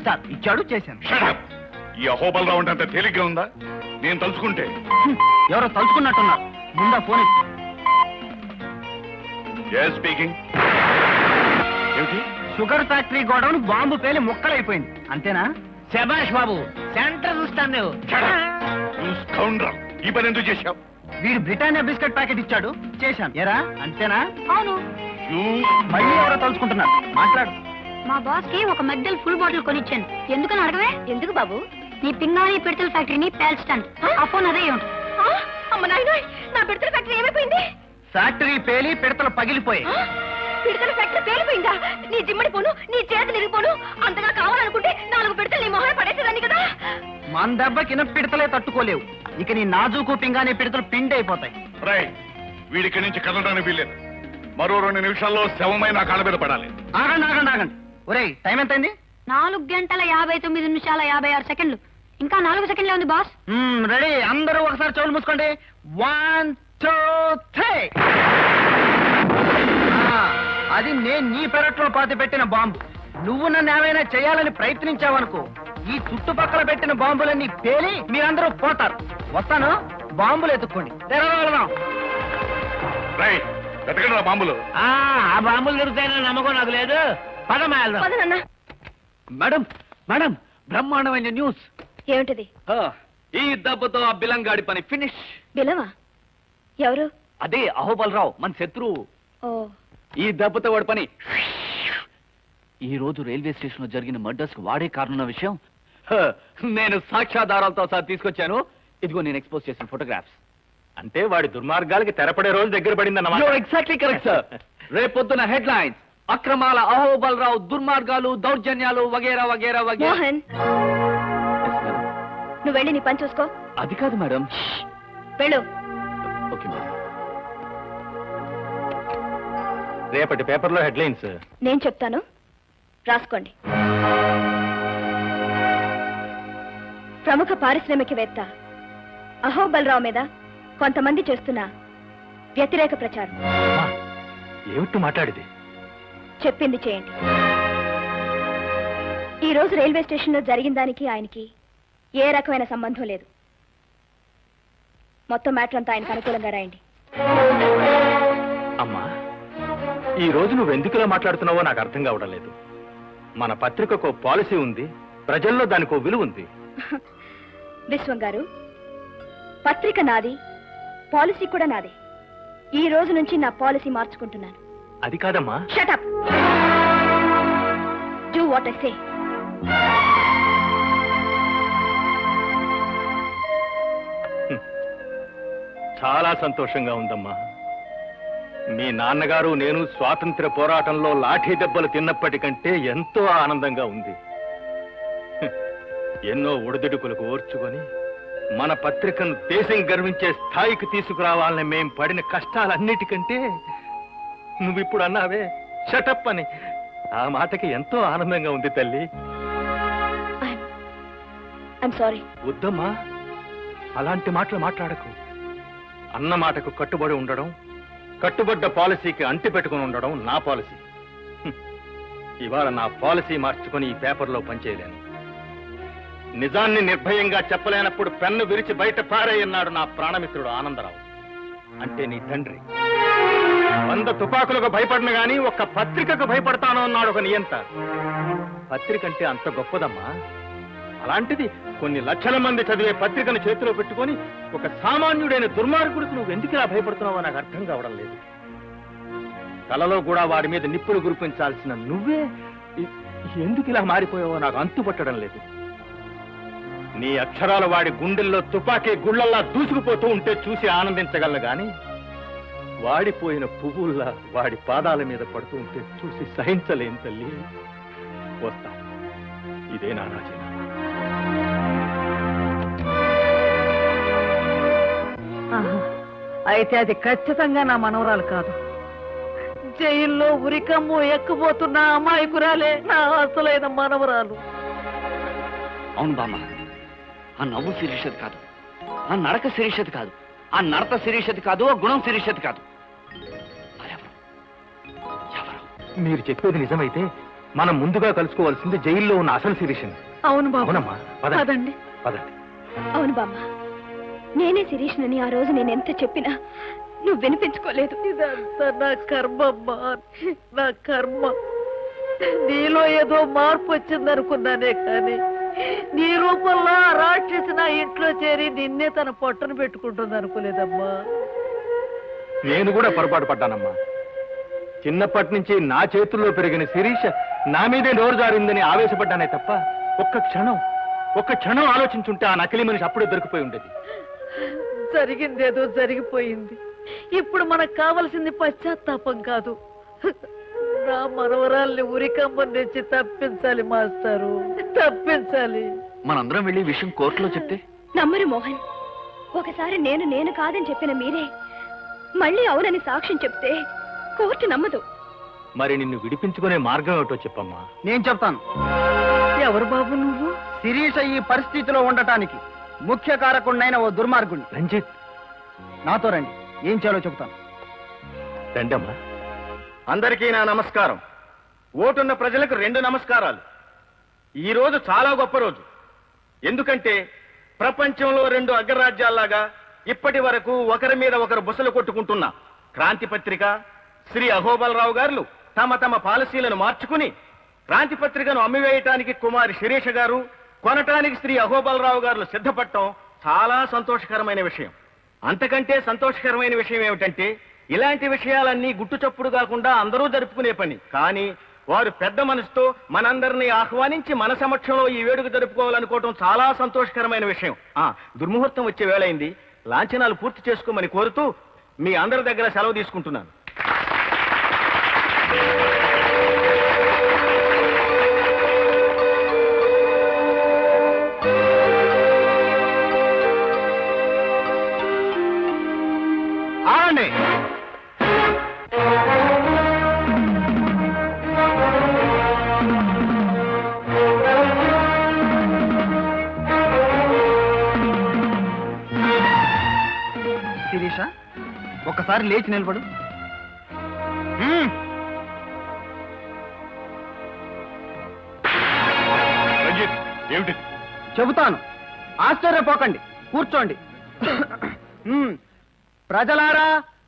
స్టార్ ఇచ్చాడు, చేశాను. Shut up! ఈ అహోబలరావు అంటే అంత తేలిగ్గా ఉందా? నేను తలుచుకుంటే. ఎవరో తలుచుకున్నట్టున్నారు. ముందా ఫోన్ ఇచ్చి. స్పీకింగ్. ఏమిటి? షుగర్ ఫ్యాక్టరీ గోడౌన్ బాంబు పేలి ముక్కలైపోయింది, అంతేనా? శభాష్ బాబు, సెంటర్ చూస్తాను నువ్వు. ఈ పని ఎందుకు చేశావు? వీడు బ్రిటానియా బిస్కెట్ ప్యాకెట్ ఇచ్చాడు, చేశాను. ఎరా అంతేనా? అవును. మళ్ళీ ఎవరో తలుచుకుంటున్నారు. మాట్లాడు. మా బాస్ కి ఒక మధ్యలో ఫుల్ బాటిల్ కొనిచ్చాను. ఎందుకని అడగవే? ఎందుకు బాబు? నీ పింగాణి పిడతల ఫ్యాక్టరీని పేల్చడానికి. ఆ ఫోన్ అదే ఏమిటి? అమ్మ నాయన, నా పిడతల ఫ్యాక్టరీ ఏమైపోయింది? ఫ్యాక్టరీ పేలి పిడతలు పగిలిపోయాయి. పిడతల ఫ్యాక్టరీ పేలిపోయిందా? నీ జిమ్మడి పోను, నీ చేతులు ఇరిగిపోను. అంతగా కావాలనుకుంటే 4 పిడతలు నీ మొహం పడేసేదాన్ని కదా. మన దెబ్బకిన పిడతలే తట్టుకోలేవు. ఇక నీ నాజూకు పింగానే పిడతలు పిండి అయిపోతాయి. వీడికి నుంచి కదలడానికి వీల్లేదు. మరో 2 నిమిషాల్లో శవమై నా కాళ్ళ మీద పడాలి. ఆగండి ఆగండి ఆగండి. ఒరేయ్, టైం ఎంతైంది? 4 గంటల 59 నిమిషాల 56 సెకండ్లు. ఇంకా 4 సెకండ్లే ఉంది బాస్. రెడీ, అందరూ ఒకసారి చెవులు మూసుకోండి. 1 2 3. అది నేను నీ పెరట్లో పాతి పెట్టిన బాంబు. నువ్వు నన్ను ఏమైనా చేయాలని ప్రయత్నించావనుకో, ఈ చుట్టుపక్కల పెట్టిన బాంబులన్నీ పేలి మీరందరూ పోతారు. వస్తాను, బాంబులు ఎత్తుక్కోండి. తెరవగలదాం. బాంబులు ఆ బాంబులు దొరుకుతాయన్న నమ్మకం నాకు లేదు. పదమా. మేడం మేడం, బ్రహ్మాండమైన న్యూస్. ఏమిటిది? ఈ దెబ్బతో ఆ బిలంగాడి పని ఫినిష్. బిలవా? ఎవరు? అదే అహోబలరావు, మన శత్రువు. ఓ, ఈ దెబ్బతో వాడి పని. ఈ రోజు రైల్వే స్టేషన్ లో జరిగిన మర్డర్స్ కు వాడే కారణం విషయం నేను సాక్ష్యాధారాలతో సహా తీసుకొచ్చాను. ఇదిగో నేను ఎక్స్పోజ్ చేసిన ఫోటోగ్రాఫ్స్. అంటే వాడి దుర్మార్గాలకి తెరపడే రోజు దగ్గర పడిందన్నమాట. Exactly correct sir. రేపొద్దున హెడ్ లైన్స్, అక్రమాల అహోబలరావు దుర్మార్గాలు, దౌర్జన్యాలు వగేరా వగేరా వగేరా. మోహన్, నువ్వు వెళ్ళి నీ పని చూసుకో. అది కాదు మేడం. వెళ్ళు. Okay madam. రేపటి పేపర్లో హెడ్లైన్స్ నేను చెప్తాను, రాసుకోండి. ప్రముఖ పారిశ్రామికవేత్త అహోబలరావు మీద కొంతమంది చేస్తున్న వ్యతిరేక ప్రచారం. ఏమిటి మాట్లాడేది? చెప్పింది చేయండి. ఈ రోజు రైల్వే స్టేషన్ లో జరిగిన దానికి ఆయనకి ఏ రకమైన సంబంధం లేదు. మొత్తం మ్యాటర్ అంతా ఆయనకు అనుకూలంగా రాయండి. అమ్మా, ఈ రోజు నువ్వు ఎందుకులా మాట్లాడుతున్నావో నాకు అర్థం కావడం లేదు. మన పత్రికకు పాలసీ ఉంది, ప్రజల్లో దానికో విలువ ఉంది. విశ్వం గారు, పత్రిక నాది, పాలసీ కూడా నాదే. ఈ రోజు నుంచి నా పాలసీ మార్చుకుంటున్నాను. అది కాదమ్మా. Shut up. Do what I say. చాలా సంతోషంగా ఉందమ్మా. మీ నాన్నగారు నేను స్వాతంత్ర్య పోరాటంలో లాఠీ దెబ్బలు తిన్నప్పటికంటే ఎంతో ఆనందంగా ఉంది. ఎన్నో ఒడిదుడుకులకు ఓర్చుకొని మన పత్రికను దేశం గర్వించే స్థాయికి తీసుకురావాలని మేం పడిన కష్టాలన్నిటికంటే నువ్విప్పుడు అన్నావే షటప్ అని, ఆ మాటకి ఎంతో ఆనందంగా ఉంది తల్లి. I'm sorry. వద్దమ్మా, అలాంటి మాటలు మాట్లాడకు. అన్న మాటకు కట్టుబడి ఉండడం, కట్టుబడ్డ పాలసీకి అంటి పెట్టుకుని ఉండడం నా పాలసీ. ఇవాళ నా పాలసీ మార్చుకొని ఈ పేపర్లో పనిచేయలేను. నిజాన్ని నిర్భయంగా చెప్పలేనప్పుడు పెన్ను విరిచి బయట పారేయన్నాడు నా ప్రాణమిత్రుడు ఆనందరావు, అంటే నీ తండ్రి. 100 తుపాకులకు భయపడిన గాని ఒక్క పత్రికకు భయపడతాను అన్నాడు ఒక నియంత. పత్రిక అంటే అంత గొప్పదమ్మా. అలాంటిది కొన్ని లక్షల మంది చదివే పత్రికను చేతిలో పెట్టుకొని ఒక సామాన్యుడైన దుర్మార్గుడికి నువ్వు ఎందుకు ఇలా భయపడుతున్నావో నాకు అర్థం కావడం లేదు. కలలో కూడా వాడి మీద నిప్పులు గురిపించాల్సిన నువ్వే ఎందుకు ఇలా మారిపోయావో నాకు అంతుపట్టడం లేదు. నీ అక్షరాలు వాడి గుండెల్లో తుపాకీ గుళ్ళల్లా దూసుకుపోతూ ఉంటే చూసి ఆనందించగలను గాని వాడిపోయిన పువ్వుల్లా వాడి పాదాల మీద పడుతూ ఉంటే చూసి సహించలేని తల్లి. వస్తా, ఇదే నా రాజీనామా. అయితే అది ఖచ్చితంగా నా మనవరాలు కాదు. జైల్లో ఉరికమ్ము ఎక్కబోతున్న అమాయకురాలే నా అసలైన మనవరాలు. అవును బామ్మ, ఆ నవ్వు శిరీషది కాదు, ఆ నడక శిరీషది కాదు, ఆ నడత శిరీషది కాదు, ఆ గుణం శిరీషది కాదు. మీరు చెప్పేది నిజమైతే మనం ముందుగా కలుసుకోవాల్సింది జైల్లో ఉన్న అసలు శిరీషని. అవును బాబు. అవునమ్మా, పదండి. పదండి. అవును బామ్మ, నేనే శిరీష్నని ఆ రోజు నేను ఎంత చెప్పినా నువ్వు వినిపించుకోలేదు. ఇదంతా నా కర్మమ్మా, నా కర్మ. నీలో ఏదో మార్పు వచ్చిందనుకున్నానే కానీ నీ రూపంలో ఆ రాక్షసి నా ఇంట్లో చేరి నిన్నే తన పొట్టను పెట్టుకుంటుంది అనుకోలేదమ్మా. నేను కూడా పొరపాటు పడ్డానమ్మా. చిన్నప్పటి నుంచి నా చేతుల్లో పెరిగిన శిరీష నా మీదే నోరు జారిందని ఆవేశపడ్డానే తప్ప ఒక్క క్షణం ఆలోచించుంటే ఆ నకిలీ మనిషి అప్పుడే దొరికిపోయి ఉండేది. జరిగిందేదో జరిగిపోయింది. ఇప్పుడు మనకు కావలసింది పశ్చాత్తాపం కాదు, నా మనవరాల్ని ఉరికమ్మని తెచ్చి తప్పించాలి మాస్టారు, తప్పించాలి. మనందరం వెళ్ళి విషయం కోర్టులో చెప్తే నమ్మరు మోహన్. ఒకసారి నేను కాదని చెప్పిన మీరే మళ్ళీ అవునని సాక్ష్యం చెప్తే కోర్టు నమ్మదు. మరి నిన్ను విడిపించుకునే మార్గం ఏమిటో చెప్పమ్మా. నేను చెప్తాను. ఎవరు బాబు నువ్వు? శిరీష ఈ పరిస్థితిలో ఉండటానికి ముఖ్య కారకుడినైన ఓ దుర్మార్గుణ్ణి. రంజిత్, నాతో రండి, ఏం చేయాలో చెప్తాను. రండమ్మా. అందరికీ నా నమస్కారం. ఓటున్న ప్రజలకు 2 నమస్కారాలు. ఈ రోజు చాలా గొప్ప రోజు. ఎందుకంటే ప్రపంచంలో 2 అగ్రరాజ్యాల్లాగా ఇప్పటి వరకు ఒకరి మీద ఒకరు బుసలు కొట్టుకుంటున్న క్రాంతి పత్రిక, శ్రీ అహోబలరావు గారు తమ తమ పాలసీలను మార్చుకుని క్రాంతి పత్రికను అమ్మివేయటానికి కుమారి శిరీష గారు, కొనటానికి శ్రీ అహోబలరావు గారు సిద్ధపడటం చాలా సంతోషకరమైన విషయం. అంతకంటే సంతోషకరమైన విషయం ఏమిటంటే ఇలాంటి విషయాలన్నీ గుట్టుచప్పుడు కాకుండా అందరూ జరుపుకునే పని. కానీ వారు పెద్ద మనసుతో మనందరినీ ఆహ్వానించి మన సమక్షంలో ఈ వేడుక జరుపుకోవాలనుకోవటం చాలా సంతోషకరమైన విషయం. దుర్ముహూర్తం వచ్చే వేళైంది. లాంఛనాలు పూర్తి చేసుకోమని కోరుతూ మీ అందరి దగ్గర సెలవు తీసుకుంటున్నాను. ఆడండి. శిరీష, ఒక్కసారి లేచి నిలబడు. రంజిత్, ఏమిటి? చెబుతాను, ఆశ్చర్యపోకండి, కూర్చోండి. ప్రజలారా,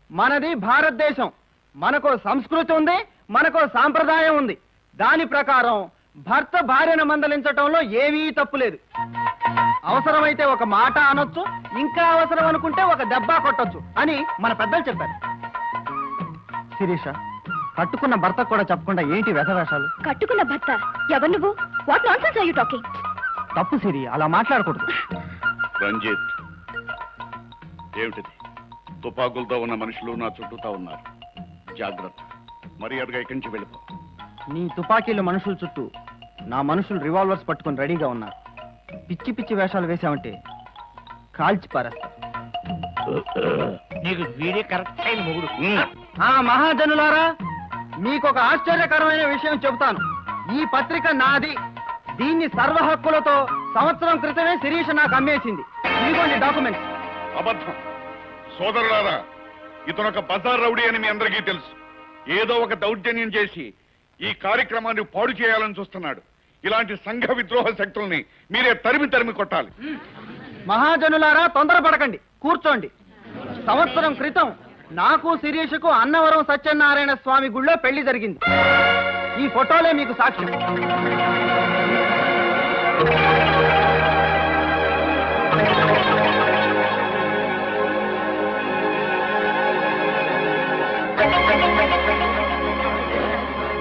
మనది భారతదేశం. మనకో సంస్కృతి ఉంది, మనకో సాంప్రదాయం ఉంది. దాని ప్రకారం భర్త భార్యను మందలించటంలో ఏమీ తప్పులేదు. అవసరమైతే ఒక మాట అనొచ్చు, ఇంకా అవసరం అనుకుంటే ఒక దెబ్బ కొట్టొచ్చు అని మన పెద్దలు చెప్పారు. శిరీష, కట్టుకున్న భర్త కూడా చెప్పకుండా ఏంటి వ్యధవేషాలు? కట్టుకున్న భర్త ఎవరు నువ్వు? What nonsense are you talking? తప్పు సిరి, అలా మాట్లాడకూడదు. రంజిత్, ఏమిటిది? తుపాకులతో ఉన్న మనుషులు నా చుట్టూతా ఉన్నారు. జాగ్రత్త, మర్యాదగా ఇక్కడి నుంచి వెళ్ళిపో. నీ తుపాకీలు మనుషుల చుట్టూ, నా మనుషులు రివాల్వర్స్ పట్టుకుని రెడీగా ఉన్నారు. పిచ్చి పిచ్చి వేషాలు వేశామంటే కాల్చి పారేస్తా. నీకు వీడే కరెక్ట్ అయిన మొగుడు. ఆ మహాజనులారా, మీకొక ఆశ్చర్యకరమైన విషయం చెబుతాను. ఈ పత్రిక నాది. దీన్ని సర్వ హక్కులతో సంవత్సరం క్రితమే శిరీష నాకు అమ్మేసింది. ఇదిగోండి డాక్యుమెంట్స్. అబద్ధం. సోదరులారా, ఇతను ఒక బజార్ రౌడీ అని మీ అందరికీ తెలుసు. ఏదో ఒక దౌర్జన్యం చేసి ఈ కార్యక్రమాన్ని పాడు చేయాలని చూస్తున్నాడు. ఇలాంటి సంఘ విద్రోహ శక్తుల్ని మీరే తరిమి తరిమి కొట్టాలి. మహాజనులారా తొందరపడకండి, కూర్చోండి. సంవత్సరం క్రితం నాకు శిరీషకు అన్నవరం సత్యనారాయణ స్వామి గుళ్ళో పెళ్లి జరిగింది. ఈ ఫోటోలే మీకు సాక్ష్యం.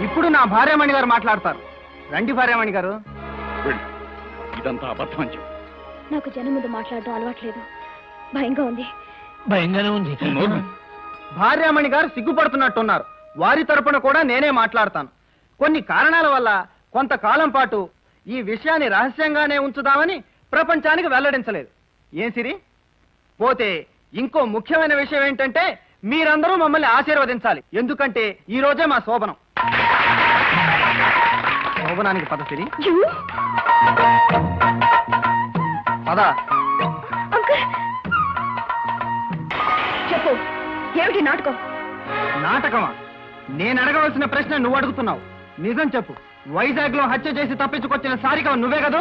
ఇప్పుడు నా భార్యామణి గారు మాట్లాడతారు. రండి భార్యామణి గారు. ఇదంతా అబద్ధం అని చెప్పు. నాకు జనం ముందు మాట్లాడడం అలవాట్లేదు, భయంగా ఉంది. భయంగానే ఉంది. భార్యామణి గారు సిగ్గుపడుతున్నట్టున్నారు. వారి తరపున కూడా నేనే మాట్లాడతాను. కొన్ని కారణాల వల్ల కొంతకాలం పాటు ఈ విషయాన్ని రహస్యంగానే ఉంచుదామని ప్రపంచానికి వెల్లడించలేదు. ఏం సిరి? పోతే ఇంకో ముఖ్యమైన విషయం ఏంటంటే మీరందరూ మమ్మల్ని ఆశీర్వదించాలి. ఎందుకంటే ఈ రోజే మా శోభనం. శోభనానికి పద సిరి, పద. చెప్పు, ఏమిటి నాటకం? నాటకమా? నేను అడగవలసిన ప్రశ్న నువ్వు అడుగుతున్నావు. నిజం చెప్పు, వైజాగ్ లో హత్య చేసి తప్పించుకొచ్చిన సారిక నువ్వే కదా?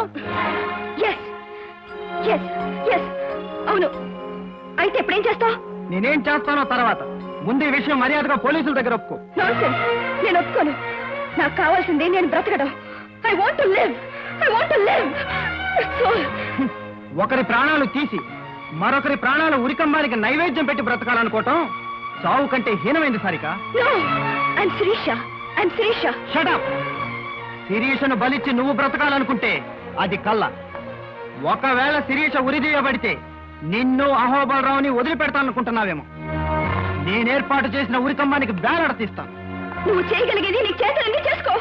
అవును. అయితే ఎప్పుడేం చేస్తావు? నేనేం చేస్తానో తర్వాత. ముందు ఈ విషయం మర్యాదగా పోలీసుల దగ్గర ఒప్పుకో. నేను ఒప్పుకోను. నాకు కావాల్సింది నేను బ్రతకడం. I want to live. ఒకరి ప్రాణాలు తీసి మరొకరి ప్రాణాలు ఉరికంబానికి నైవేద్యం పెట్టి బ్రతకాలనుకోవటం చావు కంటే హీనమైంది సారిక. Shut up! శిరీషను బలిచ్చి నువ్వు బ్రతకాలనుకుంటే అది కళ్ళ. ఒకవేళ శిరీష ఉరిదీయబడితే నిన్ను అహోబలరావుని వదిలిపెడతాననుకుంటున్నావేమో. నేనేర్పాటు చేసిన ఉరికంబానికి వేలాడ తీస్తాను. నువ్వు చేయగలిగేది నీ చేతులన్నీ చేసుకో.